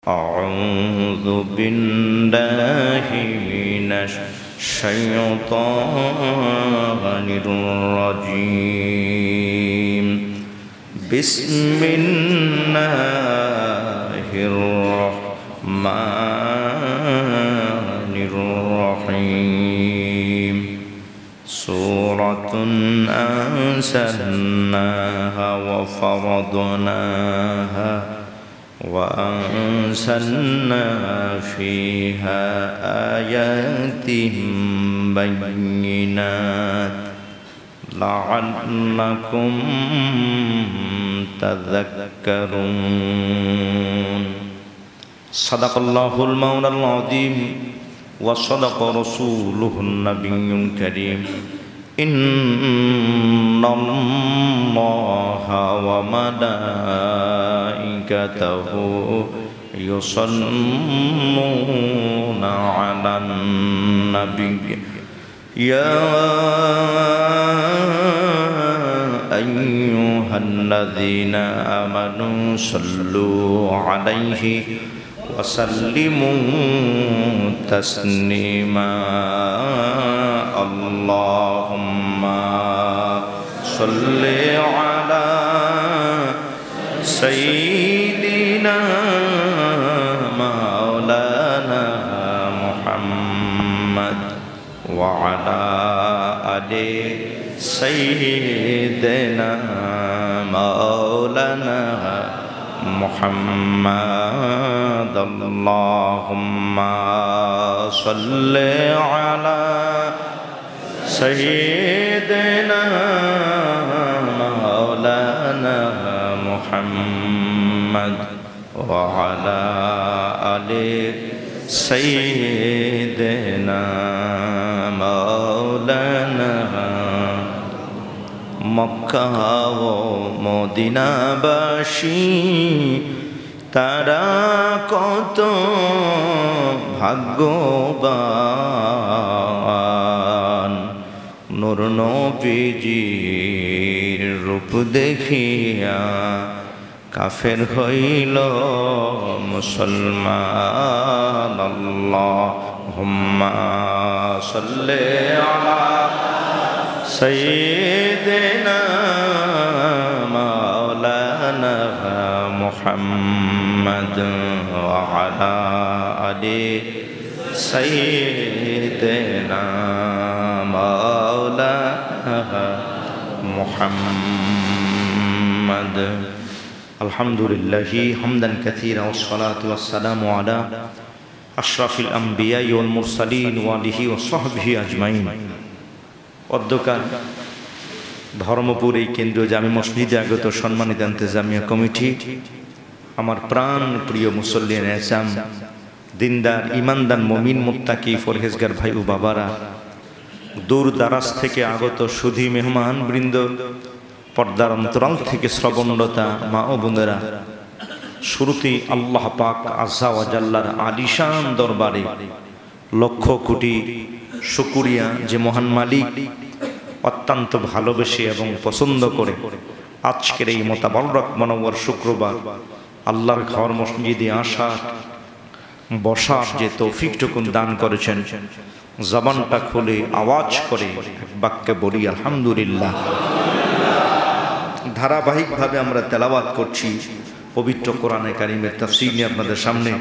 أعوذ بالله من الشيطان الرجيم بسم الله الرحمن الرحيم سورة أنزلناها وفرضناها وأنزلنا فيها آيات بينات لعلكم تذكرون صدق الله المولى العظيم وصدق رسوله النبي الكريم إن الله وملائكته يصلون على النبي يا أيها الذين آمنوا صلوا عليه وسلموا تسليما اللهم صل على سيدنا مولانا محمد وعلى آل سيدنا مولانا محمد اللهم صل على سيدنا مولانا محمد وعلى آل سيدنا مولانا মক্কা ও মদিনাবাসী তারা কত ভাগ্যবান নূর নবীজির রূপ দেখিয়া কাফের হইল মুসলমান আল্লাহুম্মা সাল্লি আলা سيدنا مولانا محمد وعلى آل سيدنا مولانا محمد الحمد لله حمدا كثيرا والصلاة والسلام على أشرف الأنبياء والمرسلين وآله وصحبه أجمعين অধ্যকার ধর্মপুর এই কেন্দ্রীয় জামে মসজিদে আগত সম্মানিত ইন্তেজামিয়া কমিটি, আমার প্রাণ প্রিয় মুসল্লিয়ান এসাম, দিনদার ইমানদার মুমিন মুত্তাকি ফরহেজগার ভাই ও বাবারা, দূর দারাজ থেকে আগত সুধী মেহমান বৃন্দ, পর্দার অন্তরাল থেকে শ্রবণরতা মা ও বোনেরা, শুরুতেই আল্লাহ পাক আযজা ওয়া জাল্লার আলিশান দরবারে লক্ষ কোটি শুকরিয়া যে মহান মালিক অত্যন্ত ভালোবেসে এবং পছন্দ করে আজকের এই মোতাবারক মনোবর শুক্রবার আল্লাহর ঘর মসজিদে আসার বসার যে তৌফিকটুকুন দান করেছেন, জবানটা খুলে আওয়াজ করে এক বাক্যে বলি আলহামদুলিল্লাহ। ধারাবাহিকভাবে আমরা তেলাওয়াত করছি পবিত্র কোরআনে কারীমের তাফসীর নিয়ে আপনাদের সামনে।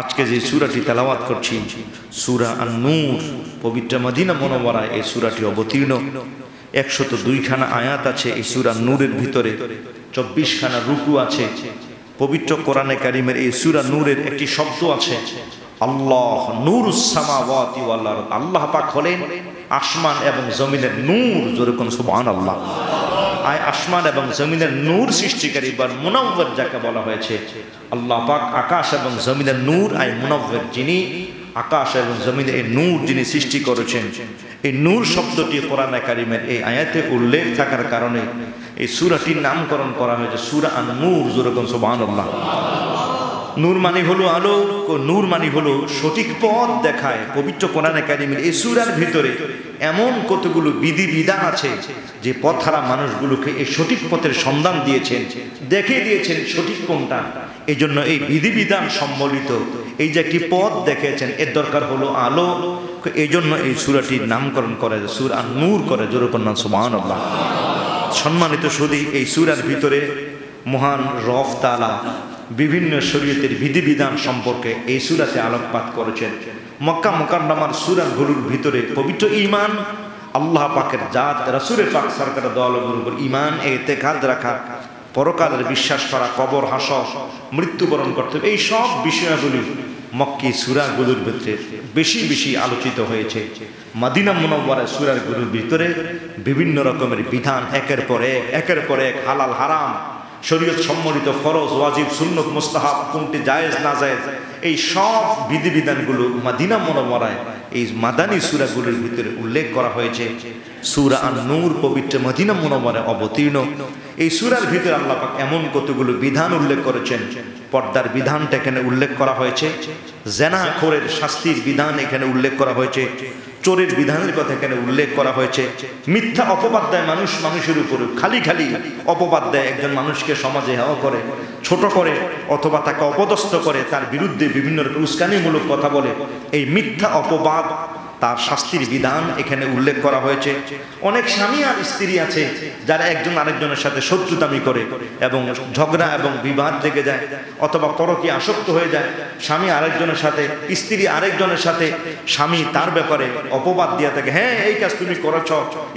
আজকে যে সূরাটি তেলাওয়াত করছি সূরা আন-নূর, পবিত্র মদিনা মুনাওয়ারায় এই সূরাটি অবতীর্ণ। 102 খানা আয়াত আছে এই সূরা নূরের ভিতরে, 24 খানা রুকু আছে। পবিত্র কোরআনে কারীমের এই সূরা নূরের একটি শব্দ আছে আল্লাহ নূরুস সামাওয়াতি ওয়াল আরদ। আল্লাহ পাক হলেন আসমান এবং জমিনের নূর। জোরে কোন সুবহানাল্লাহ। আয় আসমান এবং জমিনের নূর সৃষ্টিকারী বা মুনাওয়ার যাকে বলা হয়েছে, আল্লাহ পাক আকাশ এবং জমিনের নূর আয় মুনাওয়ার, যিনি আকাশ এবং জমিনের এই নূর যিনি সৃষ্টি করেছেন। এই নূর শব্দটি কোরআনে কারীমের এই আয়াতে উল্লেখ থাকার কারণে এই সূরাটির নামকরণ করা হয়েছে সূরা আন-নূর। জোরে কোন সুবহানাল্লাহ। নূর মানে হলো আলো, নূর মানে হলো সঠিক পথ দেখায়। পবিত্র কোরআনে কারিমের এই সূরার ভিতরে এমন কতগুলো বিধিবিধান আছে যে পথহারা মানুষগুলোকে এই সঠিক পথের সন্ধান দিয়েছেন, দেখিয়ে দিয়েছেন সঠিক কোনটা। এই জন্য এই বিধিবিধান সম্বলিত এই যে একটি পথ দেখিয়েছেন, এর দরকার হলো আলো। এই জন্য এই সূরাটির নামকরণ করে সূরা আন-নূর করে। জোরে কন্যা সুবহানাল্লাহ। সম্মানিত সুধী, এই সূরার ভিতরে মহান রব তাআলা বিভিন্ন শরীয়তের বিধিবিধান সম্পর্কে এই সূরাতে আলোকপাত করেছেন। মক্কা মুকাররমার সূরাগুলোর ভিতরে পবিত্র ঈমান, আল্লাহ পাকের জাত, রাসূলের পাক সরকারের দয়ালুর উপর ঈমান, ইতিকাদ রাখা, পরকালের বিশ্বাস করা, কবর হাসর, মৃত্যুবরণ করতে, এই সব বিষয়গুলি মক্কি সূরাগুলোর ভিতরে বেশি বেশি আলোচিত হয়েছে। মদিনা মুনাওয়ারার সূরাগুলোর ভিতরে বিভিন্ন রকমের বিধান একের পর এক হালাল হারাম, শরীয়ত সম্মলিত ফরজ ওয়াজিব সুন্নত মুস্তাহাব, কোনটি জায়েজ না জায়েজ, এই সব বিধিবিধানগুলো মদিনা মুনাওয়ারায় এই মাদানী সূরাগুলোর ভিতরে উল্লেখ করা হয়েছে। সূরা আন-নূর পবিত্র মদিনা মুনাওয়ারায় অবতীর্ণ। এই সূরার ভিতরে আল্লাহ পাক এমন কতগুলো বিধান উল্লেখ করেছেন। পর্দার বিধানটা এখানে উল্লেখ করা হয়েছে, জেনাখোরের শাস্তির বিধান এখানে উল্লেখ করা হয়েছে, চোরের বিধানের কথা এখানে উল্লেখ করা হয়েছে। মিথ্যা অপবাদ দেয় মানুষের উপরে, খালি অপবাদ দেয়, একজন মানুষকে সমাজে হেয় করে, ছোট করে, অথবা তাকে অপদস্থ করে, তার বিরুদ্ধে বিভিন্ন উস্কানিমূলক কথা বলে, এই মিথ্যা অপবাদ তার শাস্তির বিধান এখানে উল্লেখ করা হয়েছে। অনেক স্বামী আর স্ত্রী আছে যারা একজন আরেকজনের সাথে শত্রুতামি করে এবং ঝগড়া এবং বিবাদ লেগে যায়, অথবা পরকীয়া আসক্ত হয়ে যায়। স্বামী আরেকজনের সাথে, স্ত্রী আরেকজনের সাথে, স্বামী তার ব্যাপারে অপবাদ দিয়ে থাকে, হ্যাঁ এই কাজ তুমি করেছ,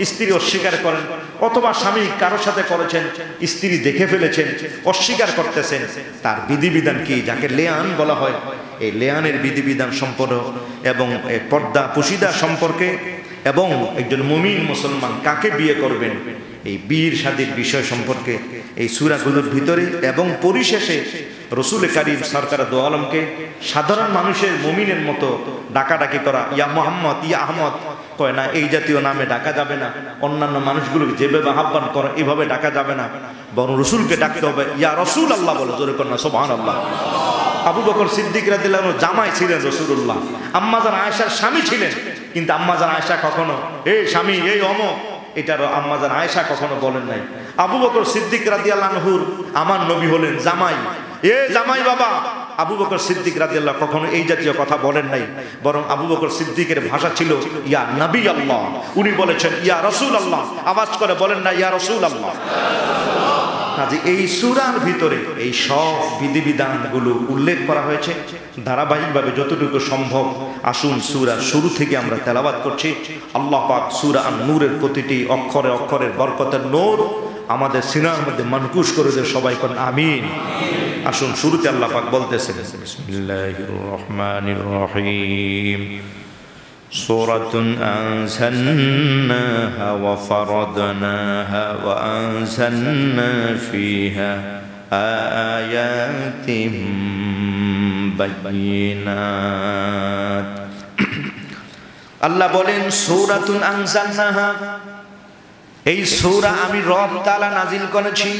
স্ত্রী অস্বীকার করেন, অথবা স্বামী কারোর সাথে করেছেন, স্ত্রী দেখে ফেলেছেন, অস্বীকার করতেছেন। তার বিধিবিধান কি, যাকে লেয়ান বলা হয়, এই লেয়ানের বিধিবিধান সম্পর্ক এবং পর্দা পুশিদা সম্পর্কে, এবং একজন মুমিন মুসলমান কাকে বিয়ে করবেন, এই বিয়ের শাদীর বিষয় সম্পর্কে এই সূরাগুলোর ভিতরে। এবং পরিশেষে রাসূল কারীম সরকার দো আলমকে সাধারণ মানুষের মুমিনের মতো ডাকাডাকি করা, ইয়া মুহাম্মদ, ইয়া আহমদ কয় না, এই জাতীয় নামে ডাকা যাবে না। অন্যান্য মানুষগুলোকে যেভাবে আহ্বান করে এভাবে ডাকা যাবে না, বরং রাসূলকে ডাকতে হবে ইয়া রাসূলুল্লাহ বলে। জোরে কন্যা সুবহানাল্লাহ। আবু বকর সিদ্দিক রাদিয়াল্লাহু আনহু জামাই ছিলেন রাসূলুল্লাহ, আম্মাজান আয়েশার স্বামী ছিলেন, কিন্তু আম্মাজান আয়েশা কখনো এই স্বামী এই অমক, এটারও আম্মাজান আয়েশা কখনো বলেন নাই। আবু বকর সিদ্দিক রাদিয়াল্লাহু আনহুর আমার নবী হলেন জামাই, এ জামাই বাবা। আবু বকর সিদ্দিক রাদিয়াল্লাহু কখনো এই জাতীয় কথা বলেন নাই, বরং আবু বকর সিদ্দিকের ভাষা ছিল ইয়া নবী আল্লাহ। উনি বলেছেন ইয়া রাসূলুল্লাহ, আওয়াজ করে বলেন না ইয়া রাসূলুল্লাহ। কাজে এই সূরার ভিতরে এই সব বিধিবিধানগুলো উল্লেখ করা হয়েছে। ধারাবাহিকভাবে যতটুকু সম্ভব আসুন সূরার শুরু থেকে আমরা তেলাওয়াত করছি। আল্লাহ পাক সূরা আন-নূরের প্রতিটি অক্ষরে অক্ষরের বরকতের নূর আমাদের সিনার মধ্যে মানকুশ করে দেয়, সবাই কোন আমিন। আসুন শুরুতে আল্লাহ পাক বলতেছেন, বিসমিল্লাহির রহমানির রহিম, সূরাতুন আনজালনাহা ওয়া ফারাদনাহা ওয়া আনজালনা ফিহা আয়াতিম বায়িনাত। আল্লাহ বলেন সূরাতুন আনজালনাহা, এই সূরা আমি রব তাআলা নাজিল করেছি।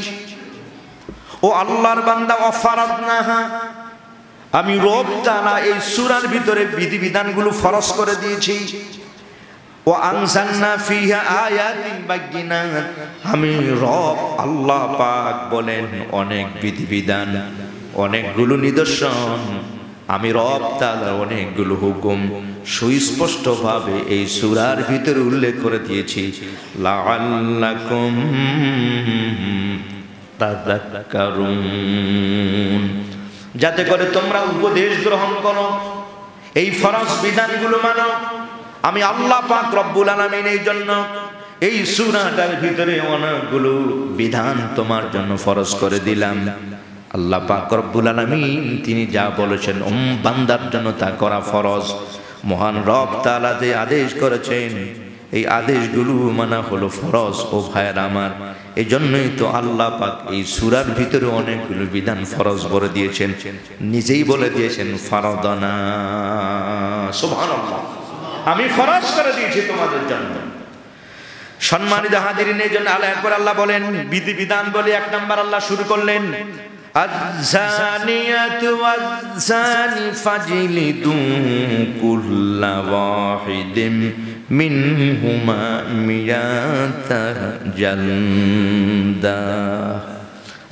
ও আল্লাহর বান্দা, ওয়া ফারাদনাহা, আমি রব তাআলা এই সূরার ভিতরে বিধিবিধানগুলো ফরজ করে দিয়েছি। ওয়া আনজালনা ফিহা আয়াতিন বায়িনাত, আমি রব আল্লাহ পাক বলেন অনেক বিধিবিধান, অনেকগুলো নিদর্শন, আমি রব তাআলা অনেকগুলো হুকুম সুস্পষ্টভাবে এই সূরার ভিতরে উল্লেখ করে দিয়েছি। লাআল্লাকুম তাযাক্কারুন, যাতে করে তোমরা উপদেশ গ্রহণ করো, এই ফরজ বিধানগুলো মানো। আমি আল্লাহ পাক রব্বুল আলামিন এই জন্য এই সূরাটার ভিতরে অনেকগুলো বিধান তোমার জন্য ফরজ করে দিলাম। আল্লাহ পাক রব্বুল আলামিন তিনি যা বলেছেন বান্দার জন্য তা করা ফরজ। মহান রব তাআলা যে আদেশ করেছেন এই আদেশগুলো মানা হলো ফরজ। ও ভাইয়ের আমার, এই জন্যই তো আল্লাহ পাক এই সূরার ভিতরে অনেকগুলো বিধান ফরজ করে দিয়েছেন, নিজেই বলে দিয়েছেন ফারাদানা, সুবহানাল্লাহ, আমি ফরজ করে দিয়েছি তোমাদের জন্য। সম্মানিত হাজিরিন, এই জন্য আল্লাহ একবার আল্লাহ বলেন বিধিবিধান বলে এক নাম্বার আল্লাহ শুরু করলেন আয-যানিয়াতু ওয়াজ-যানি ফাজলিদু কুল্লা ওয়াহিদিম মিনহুমা মিয়াতা জালদা।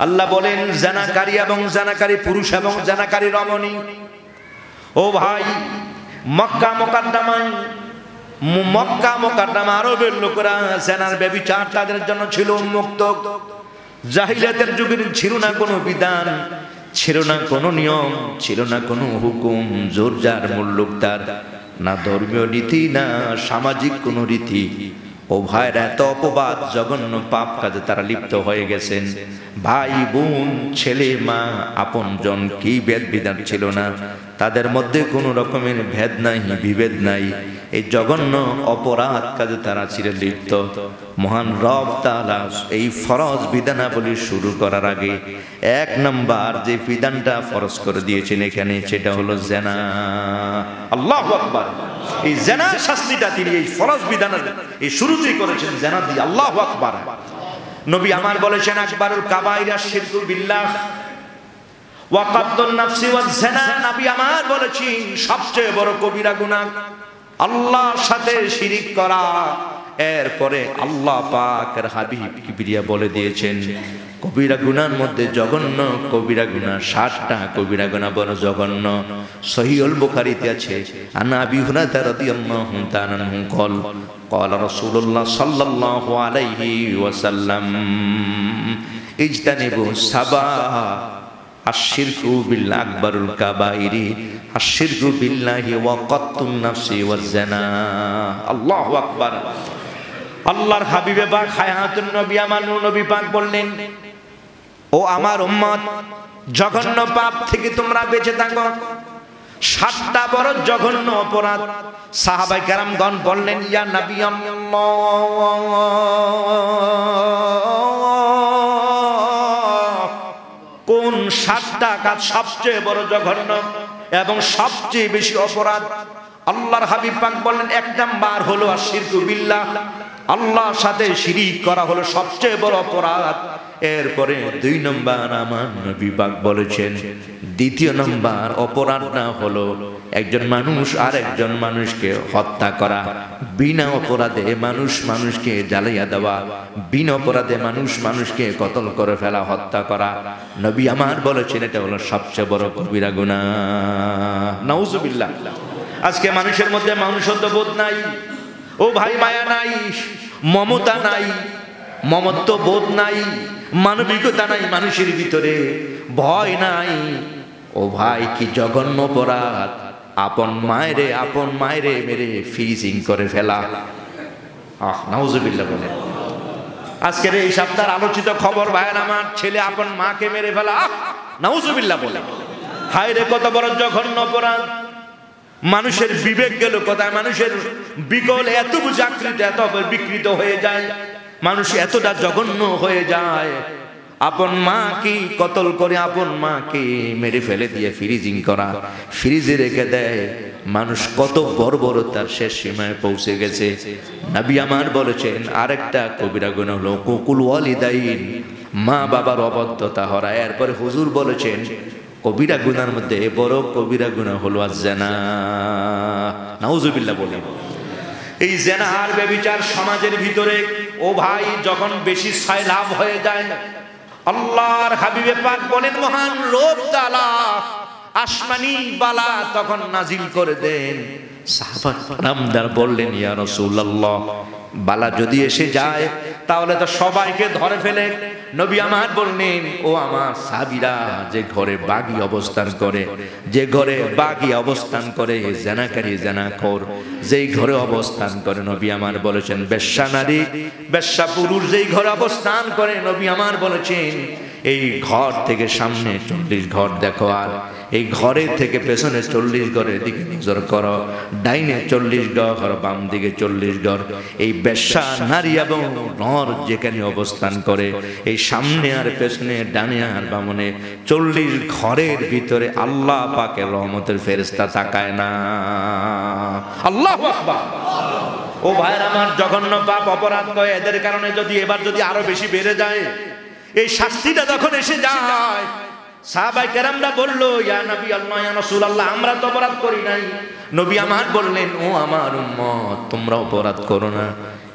আল্লাহ বলেন জানাকারী এবং জানাকারী পুরুষ এবং জানাকারী রমণী, ও ভাই মক্কা মুকাদ্দামা আরবের লোকেরা জেনার ব্যভিচার তাদের জন্য ছিল উন্মুক্ত। জাহিলিয়াতের যুগের ছিল না কোনো বিধান, ছিল না কোনো নিয়ম, ছিল না কোনো হুকুম, জোর যার মুল্লুক তার, না ধর্মীয় রীতি না সামাজিক কোনো রীতি। ও ভাইরা, এত অপবাদ জঘন্য পাপ কাজে তারা লিপ্ত হয়ে গেছেন। ভাই বোন ছেলে মা আপনজন কি ভেদ বিধান ছিল না, তাদের মধ্যে কোনো রকমের ভেদ নাই, বিভেদ নাই। এই জঘন্য অপরাধ কাজে তারা ছিল লিপ্ত। মহান রব তাআলা এই ফরজ বিধানাবলী শুরু করার আগে এক নাম্বার যে বিধানটা ফরজ করে দিয়েছেন এখানে, সেটা হলো জেনা। আল্লাহু আকবার। এই জেনার শাস্তিটা তিনি এই ফরজ বিধানের এই শুরুতেই করেছেন জেনা দিয়ে। আল্লাহু আকবার। নবী আমার বলেছেন আকবারুল কাবাইরা শিরকু বিল্লাহ ওয়া কাতলুন নাফসি ওয়াজ জিনা। নবী আমার বলেছেন সবচেয়ে বড় কবিরা গুনাহ আল্লাহর সাথে শিরিক করা। এরপরে আল্লাহ পাকের হাবিব কিবরিয়া বলে দিয়েছেন কবিরা গুনার মধ্যে জঘন্য কবিরা গুনাহ 60টা কবিরা গুনাহ বড় জঘন্য। সহিহুল বুখারীতে আছে আন আবি হুরায়রা রাদিয়াল্লাহু তাআলা আনহু قال قال رسول الله صلى الله عليه وسلم اجتنبوا السبع الشرك بالله أكبر الكبائر الشرك بالله وقتل النفس والزنا। الله أكبر। আল্লাহর হাবিবে পাক হায়াতুন নবী আমার নবী পাক বললেন, ও আমার উম্মত, জঘন্য পাপ থেকে তোমরা বেঁচে থাকো। 7টা বড় জঘন্য অপরাধ। সাহাবায়ে কেরামগণ বললেন, ইয়া নবী কোন 7টা কাজ সবচেয়ে বড় জঘন্য এবং সবচেয়ে বেশি অপরাধ? আল্লাহর হাবিব পাক বললেন, 1 নাম্বার হলো আশিরকু বিল্লাহ, আল্লাহর সাথে শিরিক করা হলো সবচেয়ে বড় অপরাধ। এরপরে 2 নম্বর আমার নবী পাক বলেছেন, দ্বিতীয় নম্বর অপরাধটা হলো একজন মানুষ আর একজন মানুষকে হত্যা করা, বিনা অপরাধে মানুষকে জ্বালাইয়া দেওয়া, বিনা অপরাধে মানুষকে কতল করে ফেলা, হত্যা করা। নবী আমার বলেছেন এটা হলো সবচেয়ে বড় কবিরা গুনাহ। নাউজুবিল্লাহ। আজকে মানুষের মধ্যে মানুষত্ব বোধ নাই, ও ভাই মায়া নাই, মমতা নাই, মমত্ব বোধ নাই, মানবিকতা নাই মানুষের ভিতরে, ভয় নাই। ও ভাই কি জঘন্য অপরাধ! আপন মায়েরে মেরে ফ্রিজিং করে ফেলা। নাউজুবিল্লাহ বলে। আজকের এই সপ্তাহের আলোচিত খবর ভাইয়ের আমার, ছেলে আপন মাকে মেরে ফেলা। নাউজুবিল্লাহ বলে। হায় রে, কত বড় জঘন্য অপরাধ! মানুষের বিবেক গেল কোথায়? মানুষের বিকল এত জাগৃত, এত বিকৃত হয়ে যায়, মানুষ এতটা জঘন্য হয়ে যায়। আপন মাকে কতল করে, আপন মাকে মেরে ফেলে দিয়ে ফ্রিজিং করা, ফ্রিজে রেখে দেয়। মানুষ কত বর্বরতার শেষ সীমায় পৌঁছে গেছে। নবী আমার বলেছেন আরেকটা কবিরা গুনাহ হলো কুকুল ওয়ালিদাইন, মা বাবার অবাধ্যতা করা। এরপরে হুজুর বলেছেন কবিরা গুনার মধ্যে বড় কবিরা গুনাহ হলো আয-জিনা। নাউজুবিল্লাহ বলে। এই জিনা আর ব্যভিচার সমাজের ভিতরে, ও ভাই, যখন বেশি সয়লাভ হয়ে যায়, আল্লাহর হাবিবে পাক বলেন মহান রব তাআলা আসমানি বালা তখন নাজিল করে দেন। সাহাবায়ে কেরামদার বললেন, ইয়া রাসূলুল্লাহ, বালা যদি এসে যায় তাহলে তো সবাইকে ধরে ফেলে। নবী আমার বললেন, ও আমার সাহাবীরা, যে ঘরে বাগী অবস্থান করে, যে ঘরে বাগী অবস্থান করে, জেনাকারী জেনাখোর যেই ঘরে অবস্থান করে, নবী আমার বলেছেন বেশ্যা নারী বেশ্যা পুরুষ যেই ঘরে অবস্থান করে, নবী আমার বলেছেন এই ঘর থেকে সামনে 40 ঘর দেখো, আর এই ঘরের থেকে পেছনে 40 ঘরের দিকে নজর করো, ডাইনে 40 ঘর, বাম দিকে 40 ঘর। এই বেশ্যা নারী এবং নর যেখানে অবস্থান করে, এই সামনে আর পেছনে, ডানে আর বামনে 40 ঘরের ভিতরে আল্লাহ পাকের রহমতের ফেরেশতা তাকায় না। আল্লাহু আকবার। ও ভাইরা আমার, জঘন্য পাপ অপরাধ করে এদের কারণে যদি এবার যদি আরো বেশি বেড়ে যায়, এই শাস্তিটা যখন এসে যায়, সাহাবায়ে কেরামরা বলল, ইয়া নবী আল্লাহ, ইয়া রাসূলুল্লাহ, আমরা তো অপরাধ করি নাই। নবী আমার বললেন, ও আমার উম্মত, তোমরা অপরাধ করো না,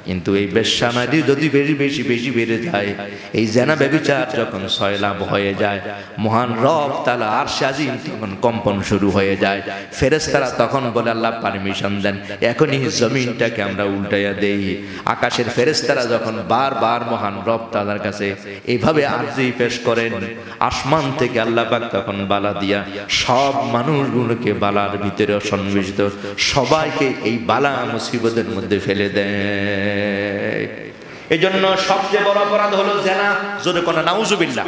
কিন্তু এই বেশ্যানারী যদি বেশি বেড়ে যায়, এই জেনা ব্যভিচার যখন সয়লাভ হয়ে যায়, মহান রব তাআলা আরশ আজিম তখন কম্পন শুরু হয়ে যায়। ফেরেশতারা তখন বলে, আল্লাহ পারমিশন দেন, এখনই জমিনটাকে আমরা উল্টাইয়া দেই। আকাশের ফেরেশতারা যখন বারবার মহান রব তাআলার কাছে এইভাবে আরজি পেশ করেন, আসমান থেকে আল্লাহ পাক তখন বালা দিয়া সব মানুষগুলোকে বালার ভিতরে সন্নিবেশিত সবাইকে এই বালা মুসিবতের মধ্যে ফেলে দেয়। এই জন্য সবচেয়ে বড় অপরাধ হলো জেনা। জোরে কোন নাউজুবিল্লাহ।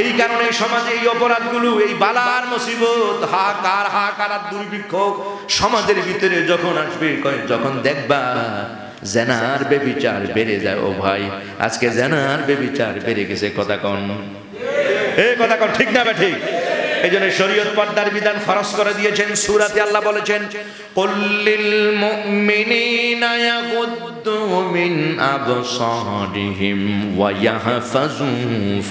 এই কারণে সমাজে এই অপরাধগুলো, এই বালার মুসিবত, হাহাকার আর দুর্ভিক্ষ সমাজের ভিতরে যখন আসবে, যখন দেখবা জেনার বেবিচার বেড়ে যায়, ও ভাই আজকে জেনার বেবিচার বেড়ে গেছে, কথা কন, এই কথা কন, ঠিক না বে ঠিক? এই জন্য শরীয়ত পর্দার বিধান ফরজ করে দিয়েছেন। সূরাতে আল্লাহ বলেছেন, কুল্লিল মুমিনিনা ইয়াগুদ্দু মিন আবসারিহিম ওয়া ইয়াহফাযু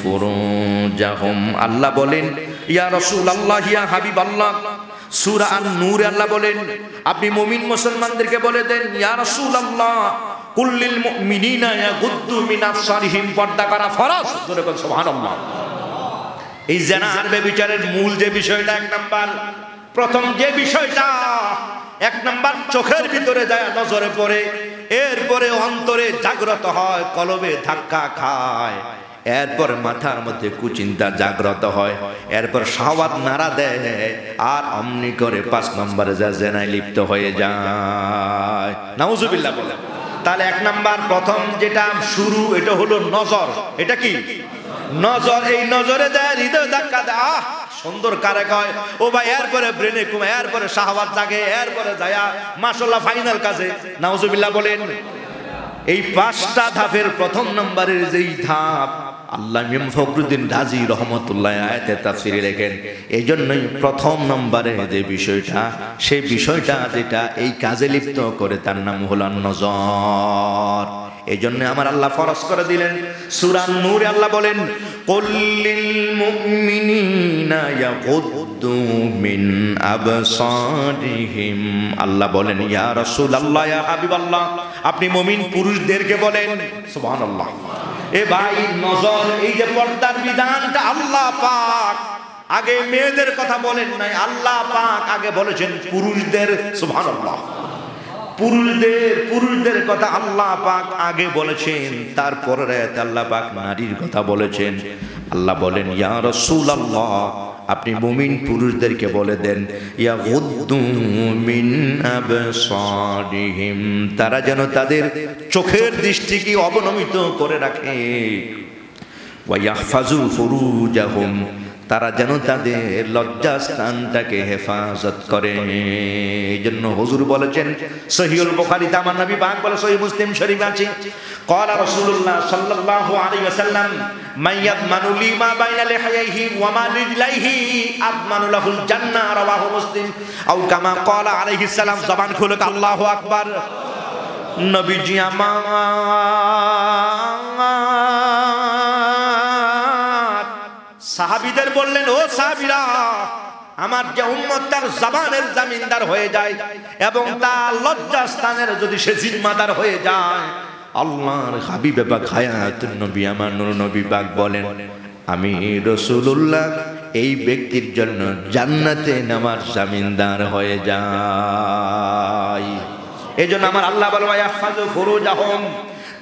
ফুরুজাহুম। আল্লাহ বলেন, ইয়া রাসূলুল্লাহ, ইয়া হাবিবাল্লাহ, সূরা আন-নূরে আল্লাহ বলেন, আপনি মুমিন মুসলমানদেরকে বলে দেন, ইয়া রাসূলুল্লাহ, কুল্লিল মুমিনিনা ইয়াগুদ্দু মিন আবসারিহিম, পর্দা করা ফরজ। জোরে বল সুবহানাল্লাহ। এই জেনা আর ব্যভিচারের মূল যে বিষয়টা, এক নাম্বার, প্রথম যে বিষয়টা, এক নাম্বার চোখের ভিতরে যায়, নজরে পড়ে, এরপরে অন্তরে জাগ্রত হয়, কলবে ধাক্কা খায়, এরপরে মাথার মধ্যে কুচিন্তা জাগ্রত হয়, এরপর শাহওয়াত নাড়া দেয়, আর অমনি করে 5 নম্বরে যা জেনায় লিপ্ত হয়ে যায়। নাউজুবিল্লাহ বলে। তাহলে এক নাম্বার প্রথম যেটা শুরু, এটা হলো নজর। এটা কি? নজর। এই নজরে দেয়, হৃদয় ধাক্কা দেয়, সুন্দর কারে কয়, ও ভাই, এরপরে ব্রেনে কমে, এরপরে শাহওয়াত জাগে, এরপরে যায়া মাশাআল্লাহ ফাইনাল কাজে। নাউজুবিল্লাহ বলেন। এই 5টা ধাপের প্রথম নম্বরের যেই ধাপ, আল্লাহ ইমাম ফখরুদ্দিন রাজি রহমতুল্লাহ আয়াতে তাফসীরে লেখেন, এই জন্যই প্রথম নম্বরে যে বিষয়টা, সেই বিষয়টা যেটা এই কাজে লিপ্ত করে, তার নাম হলো নজর। এই জন্য আমার আল্লাহ ফরজ করে দিলেন। সূরা নূরে আল্লাহ বলেন, কুল্লিল মুমিনিনা ইয়াগুদ্দু মিন আবসারিহিম। আল্লাহ বলেন, ইয়া রাসূলুল্লাহ, ইয়া হাবিবাল্লাহ, আপনি মুমিন পুরুষদেরকে বলেন। সুবহানাল্লাহ। এ ভাই, নজর, এই যে পর্দার বিধানটা আল্লাহ পাক আগে মেয়েদের কথা বলেন নাই, আল্লাহ পাক আগে বলেছেন পুরুষদের। সুবহানাল্লাহ। পুরুষদের কথা আল্লাহ পাক আগে বলেছেন, তারপরে আয়াতে আল্লাহ পাক নারীর কথা বলেছেন। আল্লাহ বলেন, ইয়া রাসূলুল্লাহ, আপনি মুমিন পুরুষদেরকে বলে দেন, ইয়াগুদ্দু মিন আবসারিহিম, তারা যেন তাদের চোখের দৃষ্টিকে অবনমিত করে রাখে, ওয়া ইয়াহফাযু ফুরুজাহুম, তারা যেন তাদের লজ্জাস্থানটাকে হেফাজত করে। এই জন্য হুজুর বলেছেন, সহিহুল বুখারীতে আমার নবী পাক বলে, সহিহ মুসলিম শরীফ আছে, ক্বালা রাসূলুল্লাহ সাল্লাল্লাহু আলাইহি ওয়াসাল্লাম, মান ইয়াদমানু লি মা বাইনা লিহাইহি ওয়া মা রিজলাইহি আদমানু লাহুল জান্নাহ, রাওয়াহু মুসলিম। আও কামা ক্বালা আলাইহিস সালাম। জবান খুলে আল্লাহু আকবার। নবীজি আমার সাহাবীদের বললেন, ও সাহাবীরা, আমার যে উম্মত তার জবানের জামিনদার হয়ে যায় এবং তার লজ্জাস্থানের যদি সে জিম্মাদার হয়ে যায়, আল্লাহর হাবিব পাক হায়াতুন নবী আমার নূর নবী পাক বলেন, আমি রাসূলুল্লাহ এই ব্যক্তির জন্য জান্নাতে নামার জামিনদার হয়ে যাই। এজন্য আমার আল্লাহ বলে, ইয়াহফাযু ফুরুজাহুম,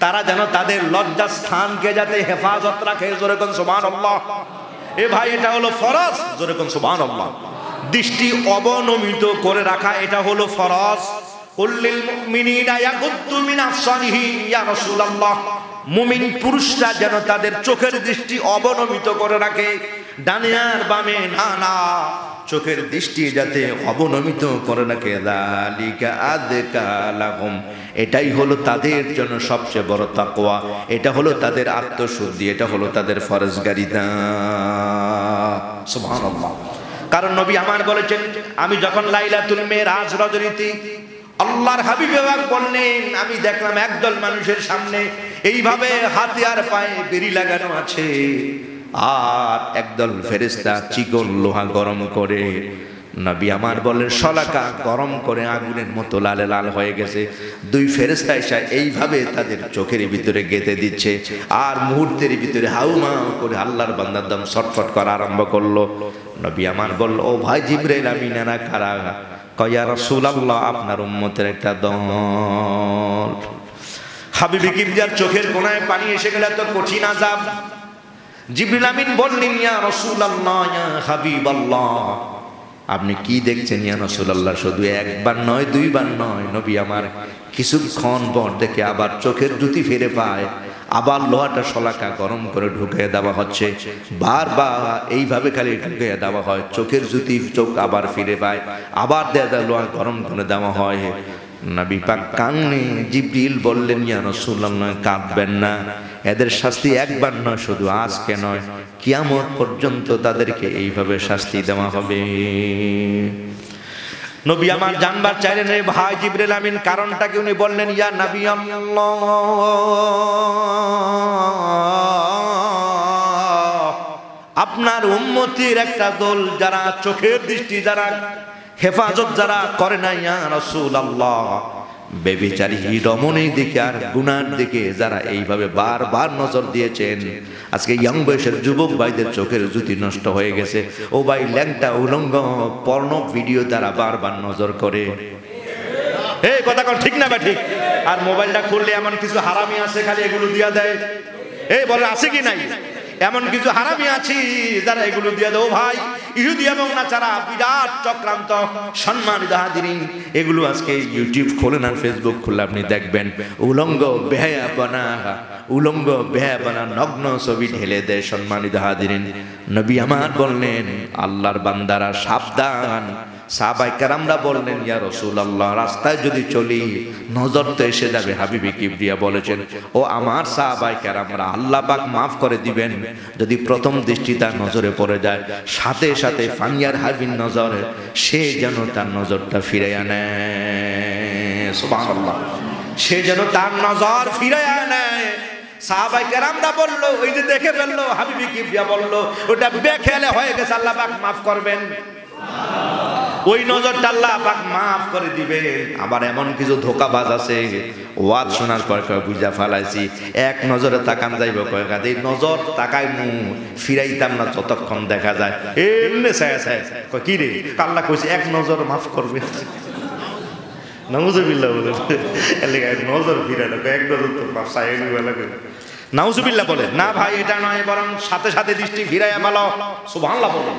তারা যেন তাদের লজ্জাস্থানকে যাতে হেফাজত রাখে। জোরে কোন সুবহানাল্লাহ। এ ভাই, এটা হলো ফরজ। জোরে কোন সুবহানাল্লাহ। দৃষ্টি অবনমিত করে রাখা, এটা হলো ফরজ। কুল্লিল মুমিনিনা ইয়াগুদ্দু মিন আবসারিহিম, ইয়া রাসূলুল্লাহ, মুমিন পুরুষরা যেন তাদের চোখের দৃষ্টি অবনমিত করে রাখে, ডানে আর বামে না, চোখের দৃষ্টি যাতে অবনমিত করে রাখে। যালিকা আযকা লাহুম, এটাই হলো তাদের জন্য সবচেয়ে বড় তাকওয়া, এটা হলো তাদের আত্মশুদ্ধি, এটা হলো তাদের ফরজগারিতা। সুবহানাল্লাহ। কারণ নবী আমার বলেছেন, আমি যখন লাইলাতুল মিরাজ রজনীতে আল্লাহর হাবিব বললেন, আমি দেখলাম একদল মানুষের সামনে এইভাবে হাতে আর পায়ে বেড়ি লাগানো আছে, আর একদল ফেরেশতা চিকন লোহা গরম করে নবী আমার বলেন শলাকা গরম করে আগুনের মতো লাল লাল হয়ে গেছে। দুই ফেরেশতা এসে এইভাবে তাদের চোখের ভিতরে গেঁথে দিচ্ছে, আর মুহূর্তের ভিতরে হাউমা করে আল্লাহর বান্দার দম ছটফট করা আরম্ভ করলো। নবী আমার বলল, ও ভাই জিবরাইল, আমিনারা কারা? কয় ইয়া রাসূলুল্লাহ, আপনার উম্মতের একটা দল। হাবিবে কিবরিয়ার চোখের কোণায় পানি এসে গেলে তো কঠিন আযাব। জিবরিল আমিন বললেন, ইয়া রাসূলুল্লাহ, ইয়া হাবিবাল্লাহ, আপনি কি দেখছেন ইয়া রাসূলুল্লাহ? শুধু একবার নয়, দুইবার নয়। নবী আমার কিছুক্ষণ পর দেখে আবার চোখের জ্যোতি ফিরে পায়, আবার লোহাটা শলাকা গরম করে ঢুকিয়ে দেওয়া হচ্ছে। বারবার এইভাবে খালি ঢুকিয়ে দেওয়া হয়, চোখের জ্যোতি চোখ আবার ফিরে পায়, আবার লোহা গরম করে দেওয়া হয়। নবী পাক কান্নে। জিবরিল বললেন, ইয়া রাসূলুল্লাহ, কাঁদবেন না, এদের শাস্তি একবার নয়, শুধু আজকে নয়, কিয়ামত পর্যন্ত তাদেরকে এইভাবে শাস্তি দেওয়া হবে। নবী আমার জানবার চাইলেন, রে ভাই জিবরিল আমিন, কারণটা কি? উনি বললেন, ইয়া নবী আল্লাহ, আপনার উম্মতের একটা দল যারা চোখের দৃষ্টি যারা হেফাজত যারা করে না, ইয়া রাসূলুল্লাহ, বেবিচারী রমণীর দিকে আর গুনার দিকে যারা এইভাবে বারবার নজর দিয়েছেন, আজকে ইয়ং বয়সের যুবক ভাইদের চোখের জ্যোতি নষ্ট হয়ে গেছে। ও ভাই, ল্যাংটা উলঙ্গ পর্ন ভিডিও তারা বারবার নজর করে। এই কথা কোন ঠিক না বা ঠিক? আর মোবাইলটা খুললে এমন কিছু হারামি আছে, খালি এগুলো দিয়া দেয়। এই বলে আছে কি নাই? এমন কিছু হারামি আছে যারা এগুলো দিয়ে দেয়। ও ভাই, ইহুদি এবং নাসারা বিরাট চক্রান্ত। সম্মানিত হাজিরিন, এগুলো আজকে ইউটিউব খোলেন আর ফেসবুক খুললে আপনি দেখবেন উলঙ্গ বেহায়াপনা নগ্ন ছবি ঢেলে দেয়। সম্মানিত হাজিরিন, নবী আমার বললেন, আল্লাহর বান্দারা সাবধান। সাহাবায়ে কেরামরা বললেন, ইয়া রাসূলুল্লাহ, রাস্তায় যদি চলি নজর তো এসে যাবে। হাবিবে কিবরিয়া বলেছেন, ও আমার সাহাবায়ে কেরামরা, আল্লাহ পাক মাফ করে দিবেন যদি প্রথম দৃষ্টি তার নজরে পড়ে যায়, সাথে সাথে ফানিয়ার হাবিন নজরে সে যেন তার নজরটা ফিরাইয়া নেয়। সুবহানাল্লাহ, সে যেন তার নজর ফিরাইয়া নেয়। সাহাবায়ে কেরামরা বলল, ওই যে দেখে ফেললো, হাবিবে কিবরিয়া বলল, ওটা বেখেয়ালে হয়ে গেছে, আল্লাহ পাক মাফ করবেন। ওই নজরটা আল্লাহ পাক মাফ করে দিবেন। আবার এমন কিছু ধোকাবাজ আছে, ওয়াজ শোনার পর বুঝা ফেলাইছি, এক নজরে তাকান যাইব, কয়েক এই নজর তাকাই ফিরাইতাম না যতক্ষণ দেখা যায়। এমনি কি রে, আল্লাহ কইছে এক নজর মাফ করবে। নাউজুবিল্লাহ বলে নজর ফিরানো, এক নজর তো নাউজুবিল্লাহ বলে না ভাই, এটা নয়, বরং সাথে সাথে দৃষ্টি ফিরাইয়া ভালো। সুবহানাল্লাহ বলেন।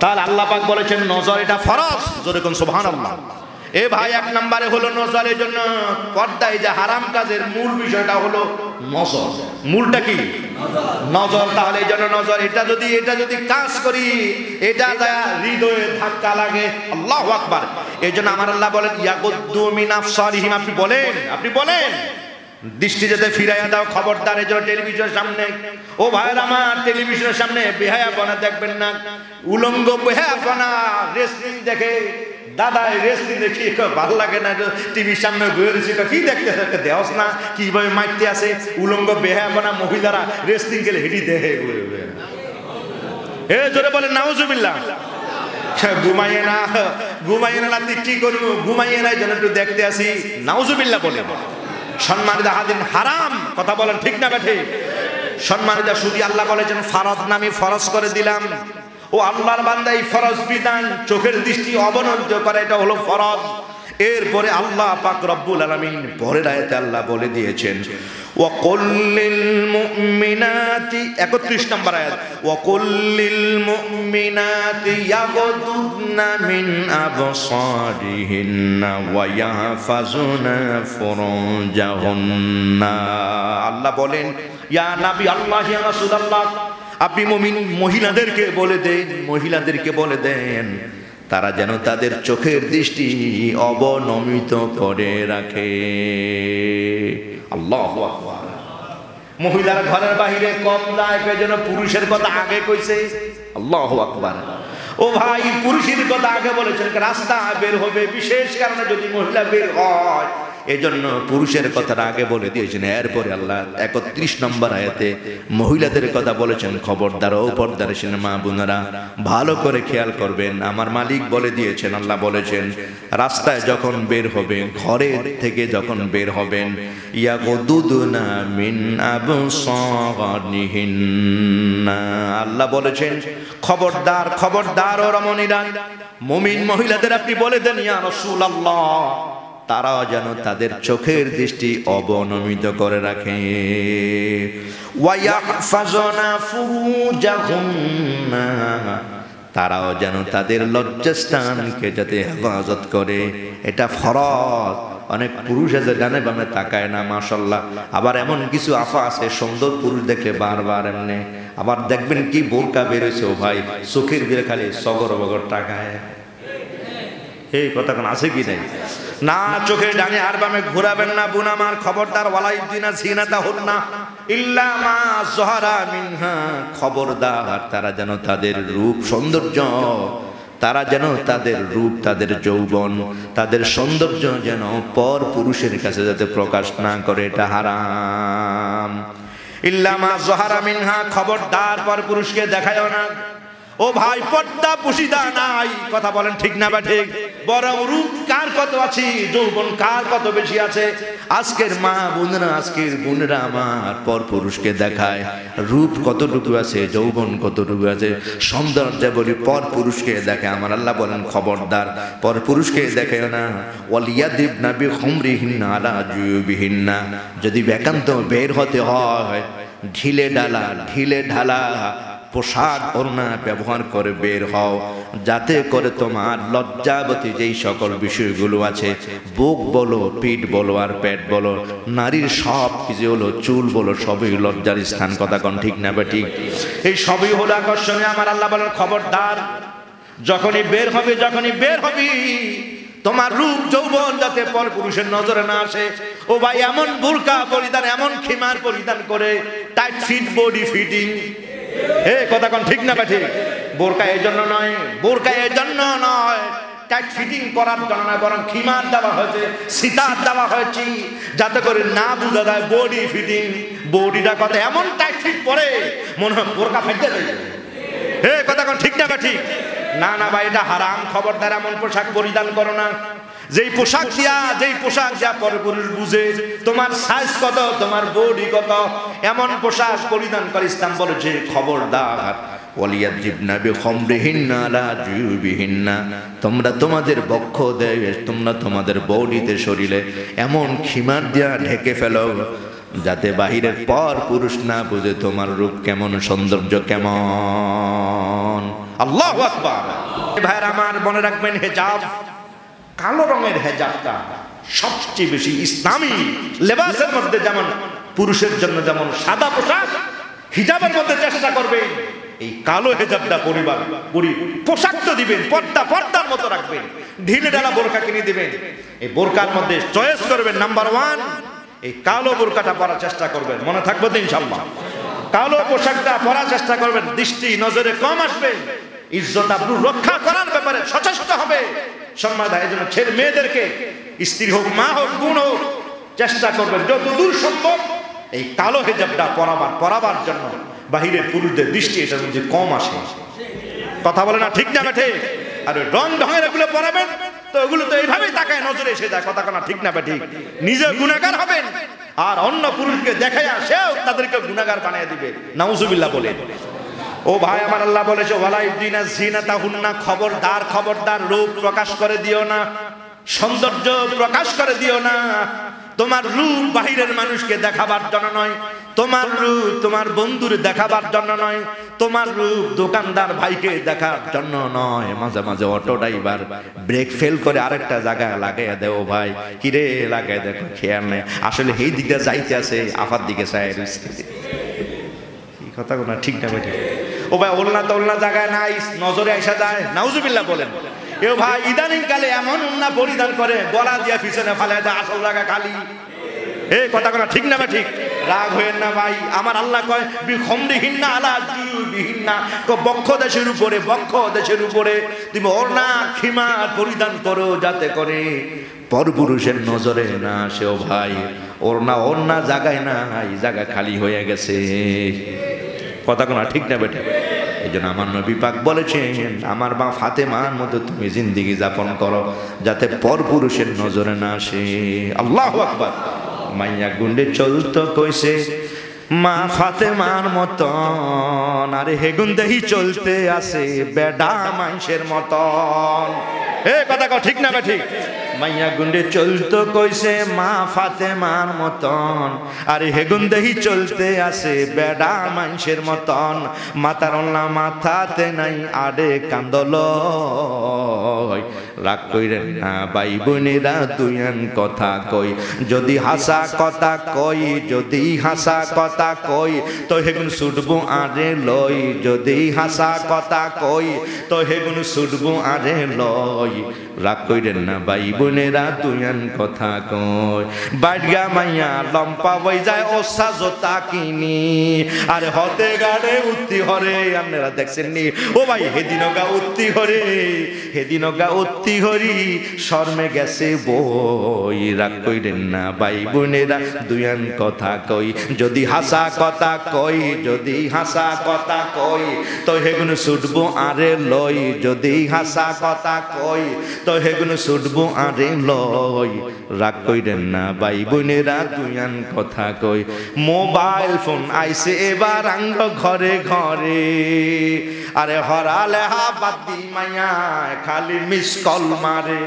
তাহলে আল্লাহ পাক বলেছেন নজর এটা ফরজ, জোরে কোন সুবহানাল্লাহ। এ ভাই, এক নম্বরে হলো নজর। এই জন্য পর্দায় যে হারাম কাজের মূল বিষয়টা হলো নজর। মূলটা কি? নজর। তাহলে এই জন্য নজর, এটা যদি কাজ করি, এটা হৃদয়ে ধাক্কা লাগে। আল্লাহু আকবার। এই জন্য আমার আল্লাহ বলেন, ইয়াগুদ্দু মিন আবসারিহিম। আপনি বলেন দৃষ্টি যাতে ফিরাইয়া দাও, খবরদার। এই জন্য টেলিভিশনের সামনে, ও ভাইয়ের আমার, টেলিভিশনের সামনে বেহায়াপনা দেখবেন না, উলঙ্গ বেহায়াপনা। রেসলিং দেখে দাদা, রেসলিং দেখি ভালো লাগে না, টিভির সামনে ঘুরে দিচ্ছি, কি দেখতে দেওয়াস না কিভাবে মারতে আসে। উলঙ্গ বেহায়াপনা মহিলারা রেসলিং গেলে হেঁটি দেখে ঘুরে। এ জোরে বলেন নাউজুবিল্লাহ। ঘুমাইয়ে না কি করবো, ঘুমাইয়ে না, যেন একটু দেখতে আসি। নাউজুবিল্লাহ বলে। সম্মানিত হাজির, হারাম কথা বলেন ঠিক না বেঠে? সম্মানিত শুধু আল্লাহ বলেছেন ফরজ নামে ফরজ করে দিলাম। ও আল্লাহর বান্দা, এই ফরজ বিধান চোখের দৃষ্টি অবনত করে, এটা হলো ফরজ। এরপরে আল্লাহ পাক রব্বুল আলামিন পরের আয়াতে আল্লাহ বলে দিয়েছেন, ওয়াকুল লিল মুমিনাতি, 31 নম্বর আয়াত, ওয়াকুল লিল মুমিনাতি ইয়াগুদুনা মিন আবসারিহিন্না ওয়া ইয়াহফাজুনা ফুরুজাহুন্না। আল্লাহ বলেন, ইয়া নবী আল্লাহ, ইয়া রাসূলুল্লাহ, আপনি মুমিন মহিলাদেরকে বলে দেন তারা যেন তাদের চোখের দৃষ্টি অবনমিত করে রাখে। আল্লাহু আকবার। মহিলারা ঘরের বাহিরে কম যায়, যেন পুরুষের কথা আগে কইছে। আল্লাহু আকবার। ও ভাই, পুরুষের কথা আগে বলেছেন। রাস্তা বের হবে, বিশেষ কারণে যদি মহিলা বের হয়, এজন্য পুরুষের কথাটা আগে বলে দিয়েছেন, এরপরে আল্লাহ 31 নম্বর আয়াতে মহিলাদের কথা বলেছেন। খবরদার ও পর্দার মা বোনেরা, ভালো করে খেয়াল করবেন। আমার মালিক বলে দিয়েছেন, আল্লাহ বলেছেন, রাস্তায় যখন বের হবে, ঘরের থেকে যখন বের হবেন, ইয়াগুদুনা মিন আবসারিহিন্না, আল্লাহ বলেছেন খবরদার খবরদার ও রমণীরা, মুমিন মহিলাদের আপনি বলে দেন ইয়া রাসূলুল্লাহ, তারাও যেন তাদের চোখের দৃষ্টি অবনমিত করে রাখে। ওয়ায়াহফাজনা ফুরুজাহুন্না, তারাও যেন তাদের লজ্জাস্থানকে যাতে হেফাজত করে, এটা ফরজ। অনেক পুরুষ আছে ডানে বামে তাকায় না, মাশাআল্লাহ। আবার এমন কিছু আফা আছে সুন্দর পুরুষ দেখলে বারবার এমনি, আবার দেখবেন কি বোরকা বেরোছে ও ভাই, চোখের দিকে খালি সগর বগর টাকায়। এই কথা কোন আছে কি নাই? না, চোখের ডানে আর বামে ঘোরাবেন না বোন আমার, খবরদার। ওয়ালাইদিনা জিনাতাহুন্না ইল্লা মা যাহারা মিনহা, খবরদার তারা যেন তাদের রূপ সৌন্দর্য, তারা যেন তাদের রূপ, তাদের যৌবন, তাদের সৌন্দর্য যেন পর পুরুষের কাছে যাতে প্রকাশ না করে, এটা হারাম। ইল্লা মা যাহারা মিনহা, খবরদার পর পুরুষকে দেখায়ও না। ও ভাই, পর্দা পুশিদা নাই, কথা বলেন ঠিক না বা ঠিক? বড় রূপ কার কত আছে, যৌবন কার কত বেশি আছে। আজকের মা বোনেরা, আজকের বোনেরা আমার পর পুরুষকে দেখায় রূপ কতটুকু আছে, যৌবন কতটুকু আছে, সৌন্দর্য বলি পর পুরুষকে দেখে। আমার আল্লাহ বলেন খবরদার পর পুরুষকে দেখেও না। ওয়ালিয়াদিবনা বিখুমরিহিন্না আলা জুয়ুবিহিন্না, যদি একান্ত বের হতে হয়, ঢিলে ঢালা পোশাক ওড়না ব্যবহার করে বের হও, যাতে করে তোমার লজ্জাবতী যেই সকল বিষয়গুলো আছে, বুক বলো, পিঠ বলো আর পেট বলো, নারীর সব কিছু হলো, চুল বলো, সবই লজ্জার স্থান। কথা কোন ঠিক না বা ঠিক? এই সবই হলো আকর্ষণীয়। আমার আল্লাহ বলেন খবরদার, যখনই বের হবে তোমার রূপ যৌবন যাতে পর পুরুষের নজরে না আসে। ও ভাই, এমন বুরকা পরিধান, এমন খিমার পরিধান করে, টাইট ফিট বডি ফিটিং, কথা কোন ঠিক না ঠিক? বোরকা এই জন্য নয়, টাইট ফিটিং করার জন্য নয়, বরং খিমার দেওয়া হয়েছে, সিতার দেওয়া হয়েছে, যাতে করে না বোঝা যায় বডি ফিটিং। বডিটা কথা এমন টাইট ফিট পরে মনে হয় বোরকা ফাইতে যায়। কথা কোন ঠিক না ঠিক? না না ভাই, এটা হারাম। খবরদার এমন পোশাক পরিধান করো না, যেই পোশাক দিয়া পরে পুরুষ বুঝে তোমার সাইজ কত, তোমার বডি কত, এমন পোশাক পরিধান করে ইসলাম বলেছে খবরদার। ওয়ালিয়াজিবনা বিখুমরিহিন্না আলা জুয়ুবিহিন্না, তোমরা তোমাদের বক্ষ দেয়, তোমরা তোমাদের বডিতে, শরীরে এমন খিমার দিয়া ঢেকে ফেলো, যাতে বাহিরের পর পুরুষ না বুঝে তোমার রূপ কেমন, সৌন্দর্য কেমন। আল্লাহু আকবার। ভাইরা আমার, মনে রাখবেন হেজাব, কালো রঙের হেজাবটা সবচেয়ে বেশি ইসলামী লেবাসের মধ্যে, যেমন পুরুষের জন্য যেমন সাদা পোশাক, হিজাবের মধ্যে চেষ্টা করবেন এই কালো হেজাবটা পোশাক তো দিবেন, পর্দার মতো রাখবেন, ঢিলে ঢালা বোরকা কিনে দিবেন। এই বোরকার মধ্যে চয়েস করবেন নাম্বার 1, এই কালো বোরকাটা পরার চেষ্টা করবেন। মনে থাকবে তো ইনশাআল্লাহ? কালো পোশাকটা পরার চেষ্টা করবেন, দৃষ্টি নজরে কম আসবে, ইজ্জত আবরু রক্ষা করার ব্যাপারে সচেষ্ট হবে। সম্মান দেয়, এই জন্য ছেলে মেয়েদেরকে, স্ত্রী হোক, মা হোক, বোন হোক, চেষ্টা করবেন যতদূর সম্ভব এই কালো হেজাবটা পরাবার জন্য, বাহিরের পুরুষদের দৃষ্টি এটার মধ্যে কম আসে। কথা বলে না ঠিক না ঠিক? আর ঢঙের এগুলো পরাবেন তো ওগুলো তো এইভাবেই তাকায় নজরে এসে যায়। কথা কোনা ঠিক না ঠিক? নিজে গুনাহগার হবেন আর অন্য পুরুষকে দেখাইয়া সেও তাদেরকে গুনাহগার বানিয়ে দিবে। নাউজুবিল্লাহ বলে। ও ভাই আমার, আল্লাহ বলেছে ওয়ালাইদিনা জিনাতাহুন্না, খবরদার রূপ প্রকাশ করে দিও না, সৌন্দর্য প্রকাশ করে দিও না। তোমার রূপ বাহিরের মানুষকে দেখাবার জন্য নয়, তোমার রূপ তোমার বন্ধুর দেখাবার জন্য নয়, তোমার রূপ দোকানদার ভাইকে দেখার জন্য নয়। মাঝে মাঝে অটো ড্রাইভার ব্রেক ফেল করে আরেকটা জায়গায় লাগাইয়া দেও, ভাই কিরে লাগাই দেখো, খেয়াল নেই আসলে এই দিকে যাইতে আছে, আফার দিকে চাই রয়েছে। কথা না ঠিক না বেঠিক? ও ভাই, ওলনা জায়গায় নাই, নজরে আইসা যায়। নাউজুবিল্লাহ বলেন। এ ভাই, ইদানিং কালে এমন উন্না পরিধান করে, গলা দিয়া পিছনে ফালে দেয়, আসল জায়গা খালি। কথা ঠিক না ঠিক? রাগ হয়েন না ভাই, আমার আল্লাহ কয় বিখমরিহিন্না আলা জুবিহিন্না, বক্ষ দেশের উপরে তুমি ওড়না খিমার পরিধান করো, যাতে করে পরপুরুষের নজরে না আসেও ভাই। ওড়না জায়গায় না, এই জায়গা খালি হয়ে গেছে। কথা কোনা ঠিক না বেটা? এই জন্য আমার নবী পাক বলেছেন, আমার মা ফাতেমার মতো তুমি জিন্দেগি যাপন করো, যাতে পরপুরুষের নজরে না আসে। আল্লাহু আকবার। মাইয়া গুন্ডে চলতো কইছে মা ফাতেমার মতন, আরে হেগুন দেহি চলতে আসে বেডা মানুষের মতন। কথা কও ঠিক না ঠিক? মাইয়া গুন্ডে চলতো কইছে মা ফাতেমার মতন, আরে হেগুন দেহি চলতে আসে বেডা মানুষের মতন। মাতার ওল্লা মাথাতে নাই আরে কান্দল, রাগ কইরেন না ভাই বোনেরা দুইয়ান কথা কই, যদি হাসা কথা কই, যদি হাসা কথা কই তো হেগুন ছুটবো আরে লই, যদি হাসা কথা কই তো হেগুন ছুটবো আরে লই। রাগ কইরেন না ভাই বোনেরা দুইয়ান কথা কই। বাড়িয়া মাইয়া লম্পা বই যায় ওসা জোতা কিনি, আরে হতে গাড়ে উত্তি হরে। আপনারা দেখছেন নি ও ভাই, হেদিনগা উত্তি হরে, হেদিনগা উত্তি হরি শর্মে গেছে বই। রাগ কইরেন না ভাই বোনেরা দুইয়ান কথা কই, যদি হাসা কথা কই, যদি হাসা কথা কই তো হেগুন ছুটবো আরে লই, যদি হাসা কথা কই তো হেগুন ছুটবো আরে লই। রাগ কইরেন না ভাই বোনেরা দুইয়ান কথা কই। মোবাইল ফোন আইছে এবার আঙ্গ ঘরে ঘরে, আরে হরালে হাবাদি মাইয়া খালি মিস কল মারে।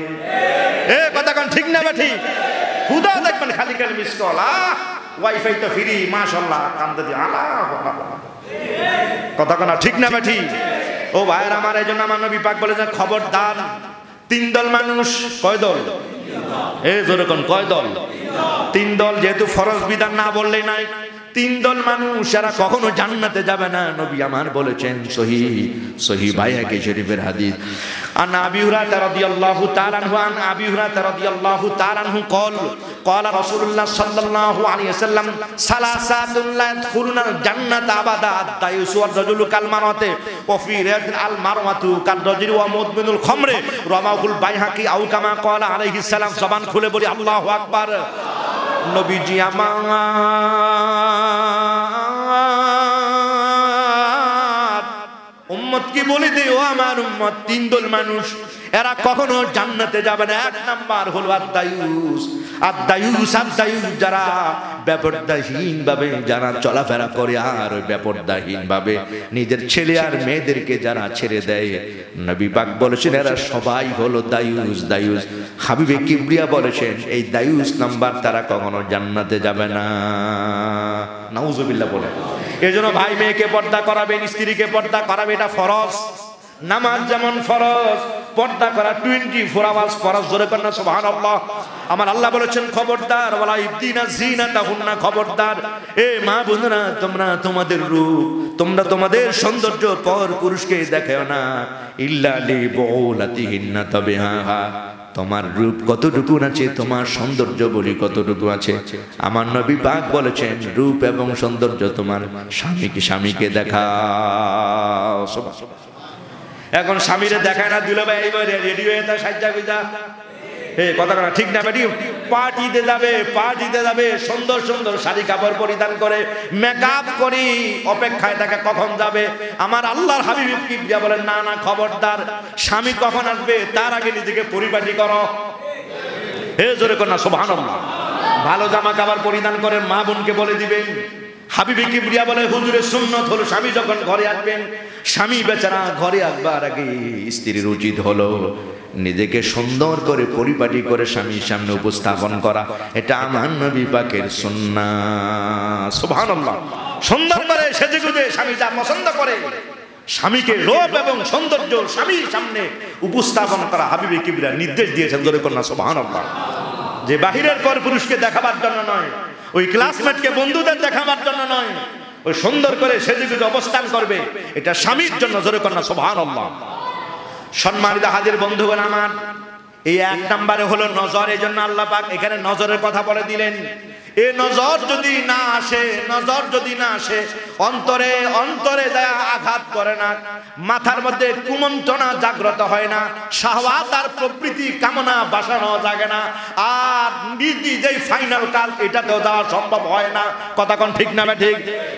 কথা কোন ঠিক না ঠিক? খুদা দেখবেন খালি খালি মিস কল, ওয়াইফাই তো ফ্রি মাশাআল্লাহ, কান্দে দি আলা। কথা কোন ঠিক না ঠিক? ও ভাইয়ের আমার, এই জন্য আমার নবী পাক বলেছেন খবরদার, তিন দল মানুষ। কয় দল? জোরে কোন কয় দল? তিন দল। যেহেতু ফরজ বিধান না বললেই নাই, তিন দল মানুষ এরা কখনো জান্নাতে যাবে না। নবী আমার বলেছেন সহিহ বাইহাকি শরীফের হাদিস। আন আবি হুরায়রা রাদিয়াল্লাহু তাআলা আনহু, আন আবি হুরায়রা রাদিয়াল্লাহু তাআলা আনহু قال رسول الله صلى الله عليه وسلم ثلاثه لا يدخلون الجنه ابدا الدايوس والرجل كالمرأة وفي رد المرأة كالرجل ومدمن الخمر رواه البيهقي او كما قال عليه السلام। জবান খুলে বলি আল্লাহু আকবার। নবীজি আমার উম্মত কি বলে দে, ও আমার উম্মত, তিন দল মানুষ এরা কখনো জান্নাতে যাবে না। এক নাম্বার হলো আদ-দায়ুস। যারা বেপরদাহীন ভাবে যারা চলাফেরা করে, আর ওই বেপরদাহীন ভাবে নিজের ছেলে আর মেয়েদেরকে যারা ছেড়ে দেয়, নবী পাক বলেছেন এরা সবাই হলো দায়ুস। হাবিবে কিবরিয়া বলেছেন এই দায়ুস নাম্বার তারা কখনো জান্নাতে যাবে না। নাউজুবিল্লাহ বলে। এজন্য ভাই মেয়েকে পর্দা করাবেন, স্ত্রীকে পর্দা করাবে, এটা ফরজ। নামাজ যেমন ফরজ, পর্দা করা 24 আওয়ার্স ফরজ। জোরে কর না সুবহানাল্লাহ। আমার আল্লাহ বলেছেন খবরদার, ওয়ালা ইবদিনা জিনাতাহুন্না, খবরদার এ মা বোনেরা, তোমরা তোমাদের রূপ, তোমরা তোমাদের সৌন্দর্য পর পুরুষকে দেখাও না, ইল্লা লিবুলাতিহিন্না, তবে হ্যাঁ তোমার রূপ কতটুকু আছে, তোমার সৌন্দর্য বলি কতটুকু আছে। আমার নবী পাক বলেছেন রূপ এবং সৌন্দর্য তোমার স্বামীকে দেখাও। এখন স্বামীরে দেখায় না দিল ভাই, এইবার রেডি হয়ে তা সাজ্জা বিজা, কথা কথা ঠিক না বেটি? পার্টিতে যাবে সুন্দর সুন্দর শাড়ি কাপড় পরিধান করে, মেকআপ করি, অপেক্ষায় থাকে কখন যাবে। আমার আল্লাহর হাবিব কিবরিয়া বলেন না না, খবরদার, স্বামী কখন আসবে তার আগে নিজেকে পরিপাটি করো। জোরে কর না সুবহানাল্লাহ। ভালো জামা কাপড় পরিধান করে মা বোনকে বলে দিবেন। হাবিবে কিবরিয়া বলে হুজুরের সুন্নাত হলো স্বামী যখন ঘরে আসবেন, স্বামী বেচারা ঘরে আসবার আগে স্ত্রীর উচিত হলো নিজেকে সুন্দর করে পরিপাটি করে স্বামীর সামনে উপস্থাপন করা। এটা আমার নবী পাকের সুন্নাত। সুবহানাল্লাহ। সুন্দর করে সেজেগুজে স্বামী যা পছন্দ করে, স্বামীকে রূপ এবং সৌন্দর্য স্বামীর সামনে উপস্থাপন করা হাবিবে কিবরিয়া নির্দেশ দিয়েছেন। জোরে কর না সুবহানাল্লাহ। যে বাহিরের পর পুরুষকে দেখাবার জন্য নয়, ওই ক্লাসমেটকে বন্ধুদের দেখাবার জন্য নয়, ওই সুন্দর করে সেজেগুজে অবস্থান করবে, এটা স্বামীর জন্য। জোরে কর না সুবহানাল্লাহ। সম্মানিত হাজির বন্ধুগণ আমার, এই এক নম্বরে হলো নজর। এই জন্য আল্লাহ পাক এখানে নজরের কথা বলে দিলেন। এই নজর যদি না আসে, নজর যদি না আসে, অন্তরে অন্তরে যায় আঘাত করে না, মাথার মধ্যে কুমন্ত্রণা জাগ্রত হয় না, শাহওয়াত আর প্রবৃত্তি কামনা বাসনা জাগে না, আর নীতি যেই ফাইনাল কাল এটাতেও যাওয়া সম্ভব হয় না। কথা কোন ঠিক না ঠিক?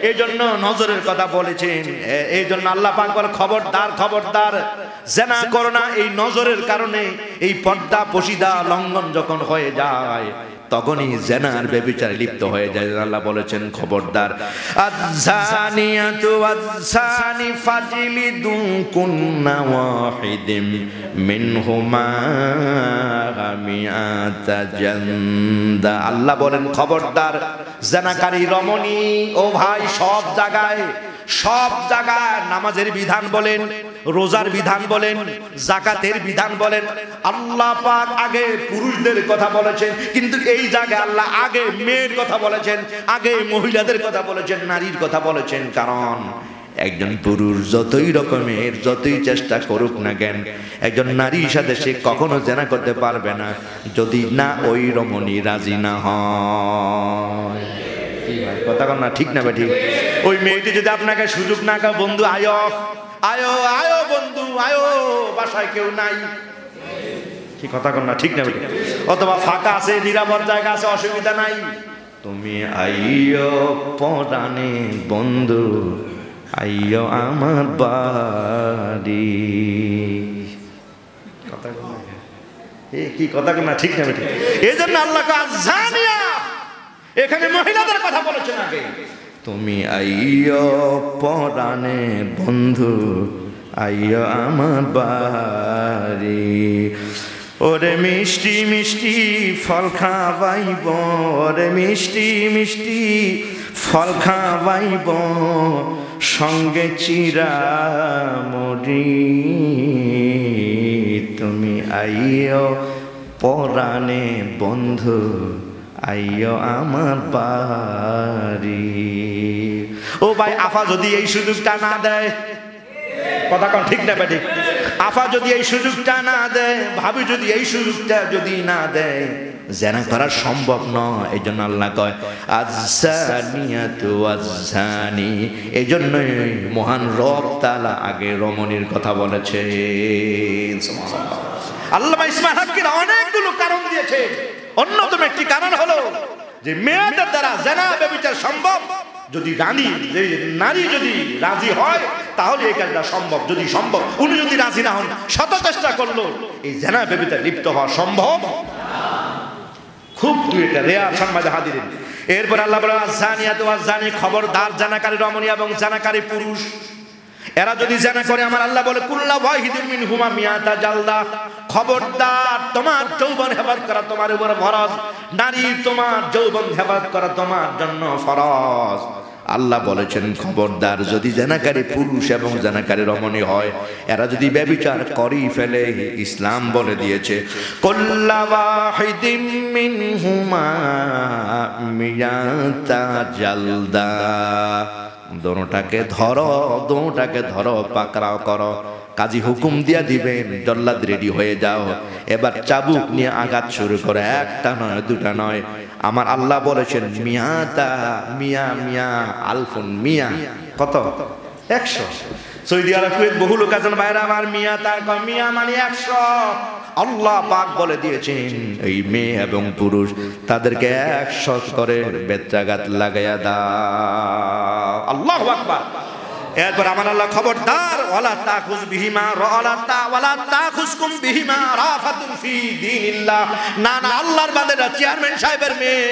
এই জন্য নজরের কথা বলেছেন। এই জন্য আল্লাহ পাক বলে খবরদার খবরদার জেনা করো না। এই নজরের কারণে এই পর্দা পশিদা লঙ্ঘন যখন হয়ে যায় তখনই জেনার ব্যভিচারে লিপ্ত হয়ে যায়। আল্লাহ বলেছেন খবরদার, আয-যানিয়াতু ওয়াজ-যানি ফাজলিদু কুল্লা ওয়াহিদিম মিনহুমা মিআতা জালদা। আল্লাহ বলেন খবরদার জেনাকারী রমণী ও ভাই সব জায়গায় নামাজের বিধান বলেন, রোজার বিধান বলেন, যাকাতের বিধান বলেন, আল্লাহ পাক আগে পুরুষদের কথা বলেছেন, কিন্তু এই জায়গায় আল্লাহ আগে মেয়ের কথা বলেছেন, আগে মহিলাদের কথা বলেছেন, নারীর কথা বলেছেন। কারণ একজন পুরুষ যতই রকমের যতই চেষ্টা করুক না কেন, একজন নারীর সাথে সে কখনো জেনা করতে পারবে না যদি না ওই রমণী রাজি না হয়। কথা কন না ঠিক না ঠিক? ওই মেয়েটি যদি আপনাকে সুযোগ না কাও, বন্ধু আয়ো আয়ো আয়ো বন্ধু আয়ো, বাসায় কেউ নাই, কি কথা কন না ঠিক না ঠিক? অথবা ফাঁকা আছে, নিরাপদ জায়গা আছে, অসুবিধা নাই, তুমি আইয়ো পরাণে বন্ধু আইয়ো আমার বাড়ি। কথা কন না কি কথা কন না ঠিক না ঠিক? এই জন্য আল্লাহ আয-যানিয়া এখানে মহিলাদের কথা বলেছেন আগে। তুমি আইয়ো পরাণে বন্ধু আইয়ো আমার বাড়ি, ওরে মিষ্টি মিষ্টি ফল খাওয়াইব, ওরে মিষ্টি মিষ্টি ফল খাওয়াইব, সঙ্গে চিরা মুড়ি, তুমি আইয়ো পরাণে বন্ধু আইয়ো আমার বাড়ি। ও ভাই, আফা যদি এই সুযোগটা না দেয়, কথা কন ঠিক না ঠিক? আফা যদি এই সুযোগটা না দেয়, ভাবি যদি এই সুযোগটা যদি না দেয়, জেনা করা সম্ভব নয়। এই জন্য আল্লাহ কয় আয-যানিয়াতু ওয়াজ-যানি। এই জন্যই মহান রব তাআলা আগে রমণীর কথা বলেছেন। আল্লামা ইসমাইল হাক্কির অনেকগুলো কারণ দিয়েছে। অন্যতম একটি কারণ হলো যে মেয়েদের দ্বারা জেনা ব্যভিচার সম্ভব যদি নারী যদি রাজি হয় তাহলে এই কাজটা সম্ভব। যদি সম্ভব উনি যদি রাজি না হন, শত চেষ্টা করলো এই জেনা ব্যভিচার লিপ্ত হওয়া সম্ভব খুব এটা রেয়ার সম্মাদে হাজিরিন। এরপর আল্লাহ বলে আয-যানিয়াতু ওয়াজ-যানি, খবরদার জানাকারী রমণী এবং জানাকারী পুরুষ এরা যদি জেনা করে, আমার আল্লাহ বলে কুল্লা ওয়াহিদিন মিনহুমা মিআতা জালদা, খবরদার তোমার যৌবন হেফাজত করা তোমার উপর ফরজ, নারী তোমার যৌবন হেফাজত করা তোমার জন্য ফরজ। আল্লাহ বলেছেন খবরদার যদি জেনাকারী পুরুষ এবং জেনাকারী রমণী হয়, এরা যদি ব্যভিচার করেই ফেলে, ইসলাম বলে দিয়েছে কুল্লা ওয়াহিদিন মিনহুমা মিআতা জালদা, দোনোটাকে ধরো পাকড়াও করো। কাজী হুকুম দিয়া দিবেন, জল্লাদ রেডি হয়ে যাও, এবার চাবুক নিয়ে আঘাত শুরু করে, একটা নয় দুটা নয়। আমার আল্লাহ বলেছেন মিয়াতা, মিয়া মিয়া আলফুন, মিয়া কত? 100। সৌদি আরব কুয়েত বহু লোক আছেন ভাইরা আমার, মিয়াতা মিয়া মানে 100। আল্লাহ পাক বলে দিয়েছেন এই মেয়ে এবং পুরুষ তাদেরকে 100 করে বেত্রাঘাত লাগাইয়া দাও। আল্লাহু আকবার। এরপর আমার আল্লাহ খবরদার ওয়ালা তাখুজ বিহিমা ওয়ালা তাখুজকুম বিহিমা রাফাতুন ফি দীনিল্লাহ। না না, আল্লাহর বান্দারা, চেয়ারম্যান সাহেবের মেয়ে,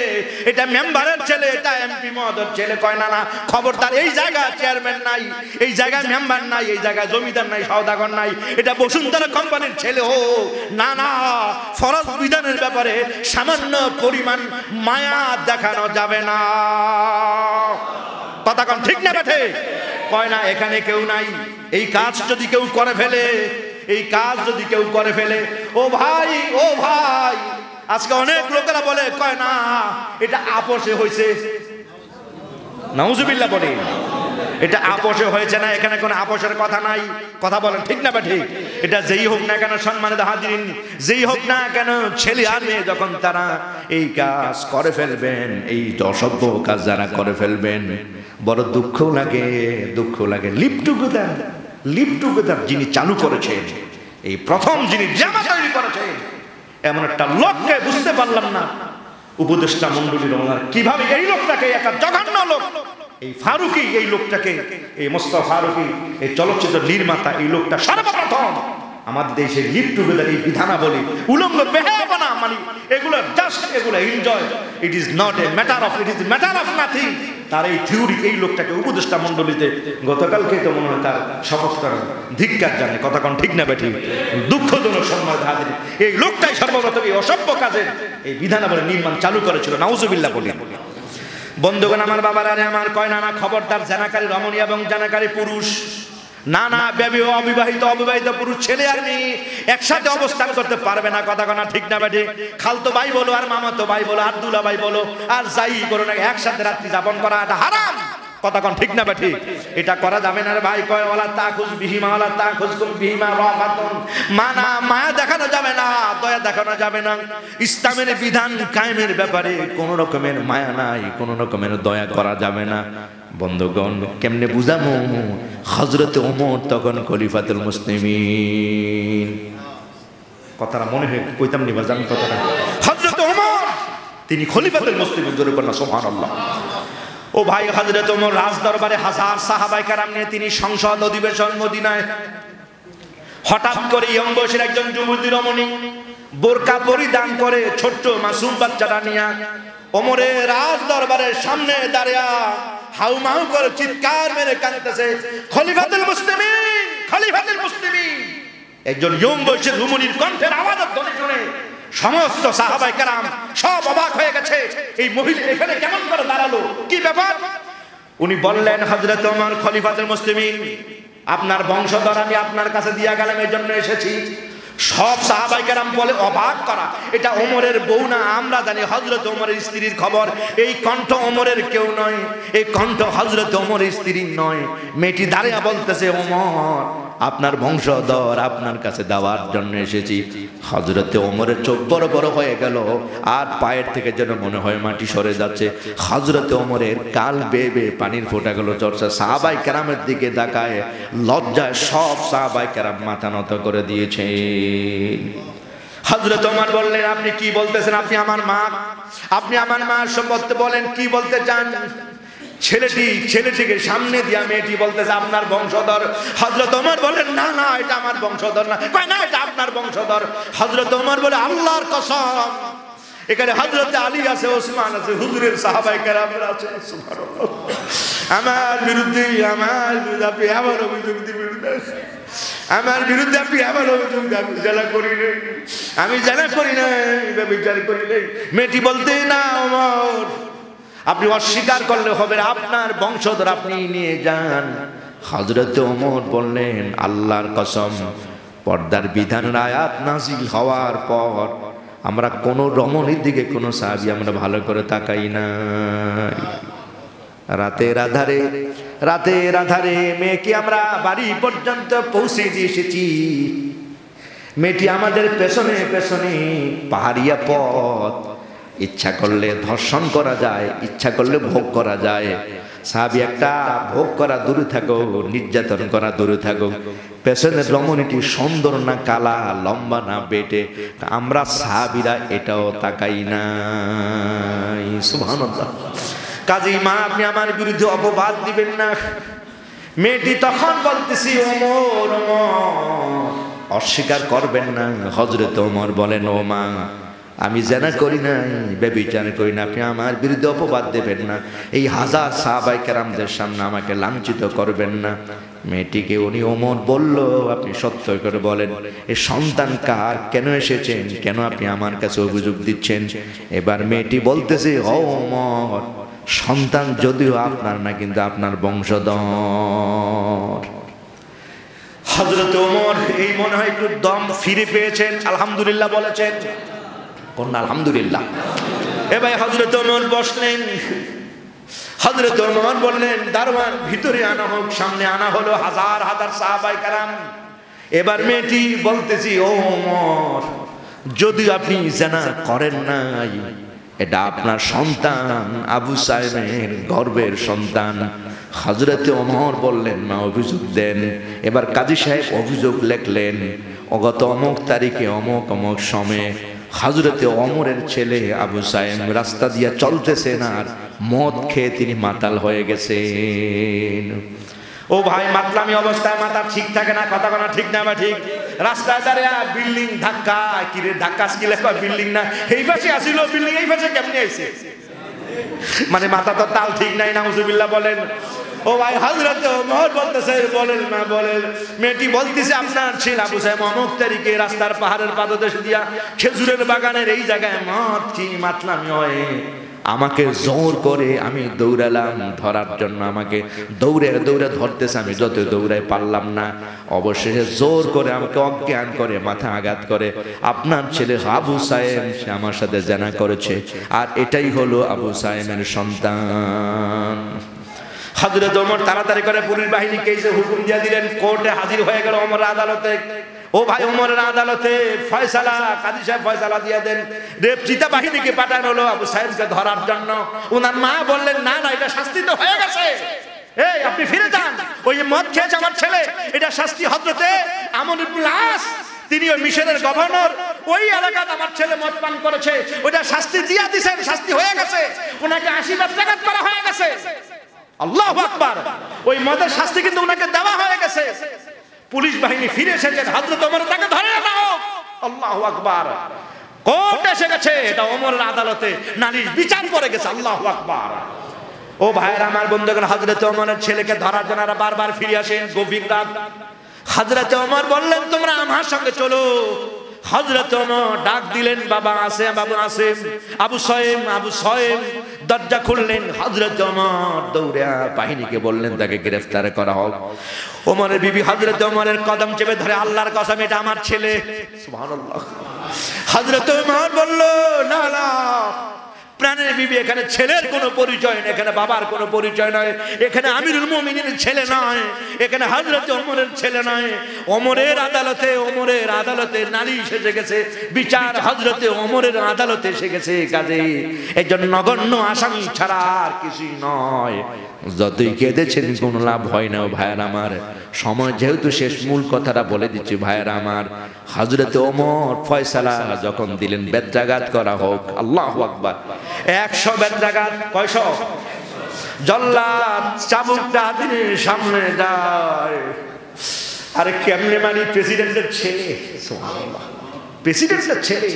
এটা মেম্বারের ছেলে, এটা এমপি মহোদয়ের ছেলে, কয় না না খবরদার এই জায়গা চেয়ারম্যান নাই, এই জায়গায় মেম্বার নাই, এই জায়গায় জমিদার নাই, সওদাগর নাই, এটা বসুন্ধরা কোম্পানির ছেলে হোক না না, ফরজ বিধানের ব্যাপারে সামান্য পরিমাণ মায়া দেখানো যাবে না। কথা কন ঠিক না বেঠে? কয় না এখানে কেউ নাই। এই কাজ যদি কেউ করে ফেলে, এই কাজ যদি কেউ করে ফেলে, ও ভাই আজকে অনেক লোকেরা বলে, কয় না এটা আপোষে হয়েছে, নাউজুবিল্লাহ বলে, এটা আপোষে হয়েছে না, এখানে কোনো আপোষের কথা নাই। কথা বলেন ঠিক না ঠিক? এটা যেই হোক না কেন সম্মানিত হাজিরিন, যেই হোক না কেন ছেলে আর মেয়ে যখন তারা এই কাজ করে ফেলবেন, এই অসভ্য কাজ যারা করে ফেলবেন, বড় দুঃখ লাগে, দুঃখ লাগে। লিভ টুগেদার যিনি চালু করেছেন, এই প্রথম যিনি জামা তৈরি করেছেন, এমন একটা লোককে বুঝতে পারলাম না উপদেষ্টা মন্ডলীর ওনার কিভাবে এই লোকটাকে, একটা জঘন্য লোক, এই ফারুকী, এই লোকটাকে, এই মোস্তফা ফারুকী, এই চলচ্চিত্র নির্মাতা, এই লোকটা সর্বপ্রথম আমাদের দেশে লিভ টুগেদার এই বিধানাবলী উলঙ্গ বেহায়াপনা মানে এগুলো জাস্ট এগুলো enjoy, it is not a matter of, it is matter of nothing. তার এই থিওরি, এই লোকটাকে উপদেষ্টা মন্ডলীতে গতকালকে তো মনে হয় তার শপথ করেন, ধিক্কার জানে। কথা কোন ঠিক না বেঠিক? দুঃখজনক সম্মানিত হাজিরিন, এই লোকটাই সর্বপ্রথম এই অসভ্য কাজের এই বিধানাবলী নির্মাণ চালু করেছিল। নাউজুবিল্লাহ বলি। বন্ধুগণ আমার বাবার আরে আমার কয় না, খবরদার জানাকারী রমণী এবং জানাকারী পুরুষ, না না অবিবাহিত অবিবাহিত পুরুষ ছেলে আর মেয়ে একসাথে অবস্থান করতে পারবে না। কথা কোনা ঠিক না বেঠে? খালতো ভাই বলো আর মামাতো ভাই বলো আর দুলা ভাই বলো আর যাই করো না, একসাথে রাত্রি যাপন করা এটা হারাম। কথা কোন ঠিক না বেঠে? এটা করা যাবে না রে ভাই। কয় ওয়ালা তাখুজ বিহিমা ওয়ালা তাখুজকুম বিহিমা রাফাতুন, মানা মায়া দেখানো যাবে না, দয়া দেখানো যাবে না। ইসলামের বিধান কায়েমের ব্যাপারে কোন রকমের মায়া নাই, কোন রকমের দয়া করা যাবে না। বন্ধুগণ কেমনে বুঝামু? হযরত ওমর তখন খলিফাতুল মুসলিমিন। কথাটা মনে হয় কইতাম নি বাজান কথাটা। হযরত ওমর তিনি খলিফাতুল মুসলিমিন, জোরে বলনা সুবহানাল্লাহ। ও ভাই, হযরত ওমর রাজ দরবারে হাজার সাহাবায়ে কেরাম নিয়ে তিনি সংসদ অধিবেশন মদিনায়। হঠাৎ করে ইয়ং বয়সের একজন যুবতী রমণী বোরকা পরিধান করে ছোট্ট মাসুম বাচ্চাটা নিয়ে ওমরের রাজ দরবারের সামনে দাঁড়িয়ে হাউমাউ করে চিৎকার মেরে কাঁদতেছে, খলিফাতুল মুসলিমিন, খলিফাতুল মুসলিমিন। একজন ইয়ং বয়সের রমণীর কণ্ঠের আওয়াজ ধ্বনি শুনে সমস্ত সাহাবায়ে কেরাম সব অবাক হয়ে গেছে, এই মহিলা এখানে কেমন করে দাঁড়ালো, কি ব্যাপার? উনি বললেন, হযরত ওমর খলিফাতুল মুসলিমিন, আপনার বংশধর আমি আপনার কাছে দিয়া গেলাম, এই জন্য এসেছি। সব সাহাবায়ে কেরাম বলে অবাক করা, এটা ওমরের বউ না, আমরা জানি হযরত ওমরের স্ত্রীর খবর। এই কণ্ঠ ওমরের কেউ নয়, এই কণ্ঠ হযরত ওমরের স্ত্রীর নয়। মেয়েটি দাঁড়িয়ে বলতেছে, ওমর আপনার বংশধর আপনার কাছে দেওয়ার জন্য এসেছি। হযরত ওমরের চোখ বড় বড় হয়ে গেল, আর পায়ের থেকে যেন মনে হয় মাটি সরে যাচ্ছে। হযরত ওমরের কাল বেয়ে বেয়ে পানির ফোঁটাগুলো ঝরছে। সাহাবায়ে কেরামের দিকে তাকায় লজ্জায় সব সাহাবায়ে কেরাম মাথা নত করে দিয়েছে। হযরত ওমর বললেন, আপনি কি বলতেছেন? আপনি আমার মা, আপনি আমার মা সম্পর্কে বলেন, কি বলতে চান? ছেলেটিকে সামনে দিয়া মেয়েটি বলতেছে, আপনার বংশধর। হযরত ওমর বলেন, না না এটা আমার বংশধর না। কয় না এটা আপনার বংশধর। হযরত ওমর বলে, আল্লাহর কসম, এখানে হযরত আলী আছে, ওসমান আছে, হুজুরের সাহাবায়ে কেরামরা আছে। সুবহানাল্লাহ। আমার বিরুদ্ধে আপনি আবার অভিযোগ দিবেন না, আমার বিরুদ্ধে আপনি আবার অভিযোগ দিবেন। আমি জানা করি নাই, বিচার করি নাই। মেয়েটি বলতে, না ওমর আপনি অস্বীকার করলে হবে না, আপনার বংশধর আপনি নিয়ে যান। হযরত ওমর বললেন, আল্লাহর কসম, পর্দার বিধানের আয়াত নাযিল হওয়ার পর আমরা কোন রমণীর দিকে কোন সাহাবী আমরা ভালো করে তাকাই না। রাতের আধারে মেয়েকে আমরা বাড়ি পর্যন্ত পৌঁছে দিয়ে এসেছি। মেয়েটি আমাদের পেছনে পেছনে পাহাড়িয়া পথ, ইচ্ছা করলে ধর্ষণ করা যায়, ইচ্ছা করলে ভোগ করা যায়। সাহাবী একটা ভোগ করা দূরে থাকো, নির্যাতন করা দূরে থাকো, পেছনের রমণীটি সুন্দর না কালা, লম্বা না বেটে, আমরা সাহাবীরা এটাও তাকাই না। সুবহানাল্লাহ। কাজী মা আপনি আমার বিরুদ্ধে অপবাদ দিবেন না। মেয়েটি তখন বলতেছি, ওমর অস্বীকার করবেন না। হযরত ওমর বলেন, ও মা আমি জেনা করি নাই, ব্যভিচার করি না, আপনি আমার বিরুদ্ধে অপবাদ দেবেন না। এই হাজার সাহাবায়ে কেরামদের সামনে আমাকে লাঞ্ছিত করবেন না। মেয়েটিকে উনি ওমর বলল, আপনি সত্য করে বলেন, এই সন্তান কার, কেন এসেছেন, কেন আপনি আমার কাছে অভিযোগ দিচ্ছেন? এবার মেয়েটি বলতেছে, ও ওমর সন্তান যদিও আপনার না, কিন্তু আপনার বংশধর। হযরত ওমর এই মনে হয় একটু দম ফিরে পেয়েছেন, আলহামদুলিল্লাহ বলেছেন। কোন আলহামদুলিল্লাহ। এ ভাই হযরত ওমর বসলেন, হযরত ওমর বললেন দারওয়ান ভিতরে আনা হোক। সামনে আনা হলো, হাজার হাজার সাহাবায়ে কেরাম। এবার মেয়েটি বলতেছি, ও ওমর, যদি আপনি জিনা করেন নাই, এটা আপনার সন্তান, আবু সাইমের গর্ভের সন্তান। হযরত ওমর বললেন, মা অভিযোগ দেন। এবার কাজী সাহেব অভিযোগ লিখলেন, গত অমুক তারিখে অমুক অমুক সময়ে হযরতে ওমরের ছেলে আবু সাইম রাস্তা দিয়ে চলতেছেন আর মদ খেয়ে তিনি মাতাল হয়ে গেছেন। ও ভাই, মাতলামি অবস্থায় মাথা ঠিক থাকে না, কথা বলা ঠিক না বা ঠিক? রাস্তায় দাঁড়িয়ে বিল্ডিং ধাক্কা, কি রে ধাক্কা কি লেখা, বিল্ডিং না এই পাশে আসিল, বিল্ডিং এই পাশে কেমনে আইছে? মানে মাথা তো তাল ঠিক নাই, নাউজুবিল্লাহ বলেন। ও ভাই, হযরত ওমর বলতেছে, বলেন না বলেন। মেয়েটি বলতেছে, আপনার ছেলে আবু সাইম অমুক তারিখে রাস্তার পাহাড়ের পাদদেশ দিয়া খেজুরের বাগানের এই জায়গায় মদ কি মাতলামি হয়, আমাকে জোর করে আমি দৌড়ালাম ধরার জন্য, আমাকে দৌড়ে দৌড়ে ধরতেছে, আমি যত দৌড়াই পারলাম না, অবশেষে জোর করে আমাকে অজ্ঞান করে মাথা আঘাত করে আপনার ছেলে আবু সাইম সে আমার সাথে জিনা করেছে, আর এটাই হলো আবু সাইমের সন্তান। হযরত ওমর তাড়াতাড়ি করে পুলিশ বাহিনীকে এসে হুকুম দিয়ে দিলেন, কোর্টে হাজির হয়ে গেল ওমরের আদালতে। ও ভাই, ওমরের আদালতে ফয়সালা, কাজী সাহেব ফয়সালা দিয়ে দেন। রেপচিতা বাহিনীকে পাঠানো হলো আবু সাইমকে ধরার জন্য। ওনার মা বললেন, না না, এটা শাস্তি তো হয়ে গেছে, এই আপনি ফিরে যান, ওই মদ খেয়েছে আমার ছেলে, এটা শাস্তি। হযরতে আমর ইবনে আস, তিনি ওই মিশরের গভর্নর, ওই এলাকাতে আমার ছেলে মদ পান করেছে, ওটা শাস্তি দিয়ে দিয়েছেন, শাস্তি হয়ে গেছে, ওনাকে 80 বেত্রাঘাত করা হয়ে গেছে। আল্লাহু আকবার, ওই মদের শাস্তি কিন্তু ওনাকে দেওয়া হয়ে গেছে। পুলিশ বাহিনী ফিরে এসেছেন, হযরত ওমর তাকে ধরে আনা হোক। আল্লাহু আকবার, কোর্ট এসে গেছে, এটা ওমরের আদালতে নালিশ বিচার করে গেছে। আল্লাহু আকবার। ও ভাইরা আমার, বন্ধুগণ, হযরত ওমরের ছেলেকে ধরার জন্য বারবার ফিরে আসেন। গভীর রাত, হযরত ওমর বললেন, তোমরা আমার সঙ্গে চলো। হযরত ওমর ডাক দিলেন, বাবা আসেম, বাবু আসেম, আবু সাইম, আবু সাইম। দরজা খুললেন, হযরত ওমর দৌড়ে বাহিনীকে বললেন, তাকে গ্রেফতার করা হোক। ওমরের বিবি হযরত ওমরের কদম চেপে ধরে, আল্লাহর কসম এটা আমার ছেলে। সুবহানাল্লাহ। হযরত ওমর বলল, না না, প্রাণের বিবি, এখানে ছেলের কোনো পরিচয় নেই, এখানে বাবার কোনো পরিচয় নয়, এখানে আমিরুল মুমিনিনের ছেলে নয়, এখানে হযরত ওমরের ছেলে নয়। ওমরের আদালতে নালিশ এসে গেছে, বিচার হযরত ওমরের আদালতে এসে গেছে। কাজে একজন নগণ্য আসামি ছাড়া আর কিছুই নয়। যতই কেঁদেছেন কোনো লাভ হয় না। ভাইয়েরা আমার, সময় যেহেতু শেষ, মূল কথাটা বলে দিচ্ছি। ভাইয়েরা আমার, হযরত ওমর ফয়সালা যখন দিলেন, বেত্রাঘাত করা হোক। আল্লাহু আকবার। 100 বেত্রাঘাত। কয়শো? জল্লাদ চাবুকটা দিনের সামনে যায়। আরে কেমনে মানি? প্রেসিডেন্টের ছেলে। সুবহানাল্লাহ, প্রেসিডেন্টের ছেলে।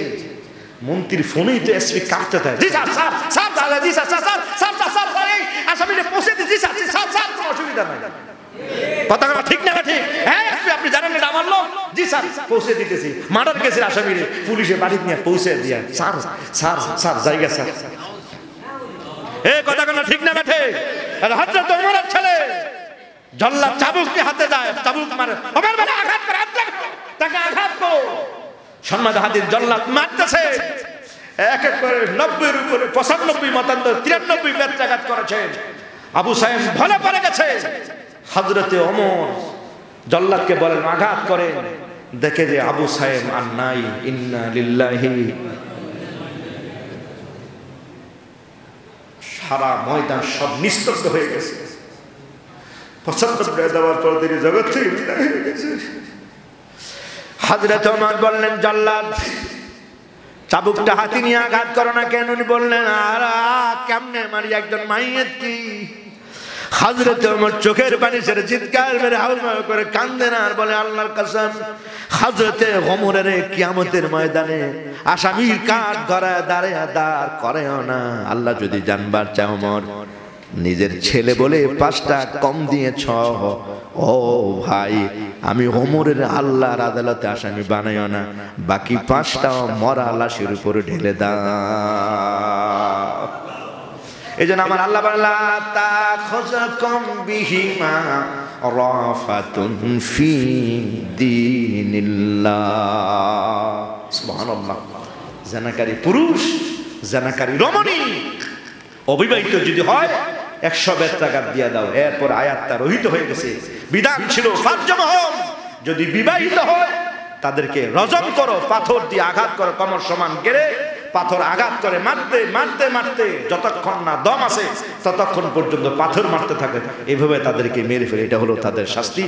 মন্ত্রীর ফোনেই তো এসপি কাঁপতে থাকে, জি স্যার, স্যার, স্যার, দাদা, জি sir, sir, sir, sir, sir, sir, এই আসামিটা পৌঁছে দিছি, স্যার, স্যার, স্যার, কোনো অসুবিধা নাই। কথা ঠিক না ঠিক? হ্যাঁ এসপি, আপনি জানেন এটা আমার লোক, জি স্যার, পৌঁছে দিতেছি। মার্ডার কেসের আসামিরে পুলিশে বাড়ি নিয়ে পৌঁছে দিয়ে, স্যার, স্যার, স্যার, জায়গা স্যার। এই কথা ঠিক না ঠিক? হযরত ওমরের ছেলে জল্লাদ চাবুক নিয়ে হাতে যায়, চাবুক মারে, ওমর বলে, আঘাত করে, তাকে আঘাত করো। সম্মানিত হাজির, জল্লাদ মারতেছে, এক এক করে 90-এর উপরে 95 মতান্তর 93 বেত্রাঘাত করেছেন। আবু সাইম ভলে পড়ে গেছে। হযরতে ওমর জল্লাদকে বলেন, আঘাত করেন। দেখে যে আবু সাইম আর নাই। ইন্না লিল্লাহি। সারা ময়দান সব নিস্তব্ধ হয়ে গেছে। 75 দেওয়ার পর তিনি জগৎ থেকে বিদায় হয়ে গেছে। হযরত ওমর বললেন, জল্লাদ চাবুকটা হাতে নিয়ে আঘাত করো না কেন? উনি বললেন, আর কেমনে মারি, একজন মাইয়েত কি? হযরত ওমর চোখের পানি ছেড়ে চিৎকার মেরে হাউমাউ করে কান্দেন আর বলে, আল্লাহর কসম, হযরতে ওমরের কিয়ামতের ময়দানে আসামির কাঠ গড়ায় দাঁড়িয়ে দাঁড় করেও না। আল্লাহ যদি জানবার চায়, ওমর নিজের ছেলে বলে 5টা কম দিয়েছ, ও ভাই, আমি ওমরের আল্লাহর আদালতে আসামি বানাইও না, বাকি 5টা মরা লাশের উপরে ঢেলে দাও। এই জন্য আমার আল্লাহ বললা, তাখুযকুম বিহিমা রাফাতুন ফি দীনিল্লাহ। সুবহানাল্লাহ। জানাকারী পুরুষ, জানাকারী রমণী, অবিবাহিত যদি হয় 100 বেত্রাঘাত দিয়ে দাও। এরপর আয়াতটা রহিত হয়ে গেছে। বিধান ছিল ফারজমহম, যদি বিবাহিত হয় তাদেরকে রজম করো, পাথর দিয়ে আঘাত করো, কমর সমান গেড়ে পাথর আঘাত করে মারতে মারতে মারতে যতক্ষণ না দম আসে ততক্ষণ পর্যন্ত পাথর মারতে থাকে, এইভাবে তাদেরকে মেরে ফেলে। এটা হলো তাদের শাস্তি।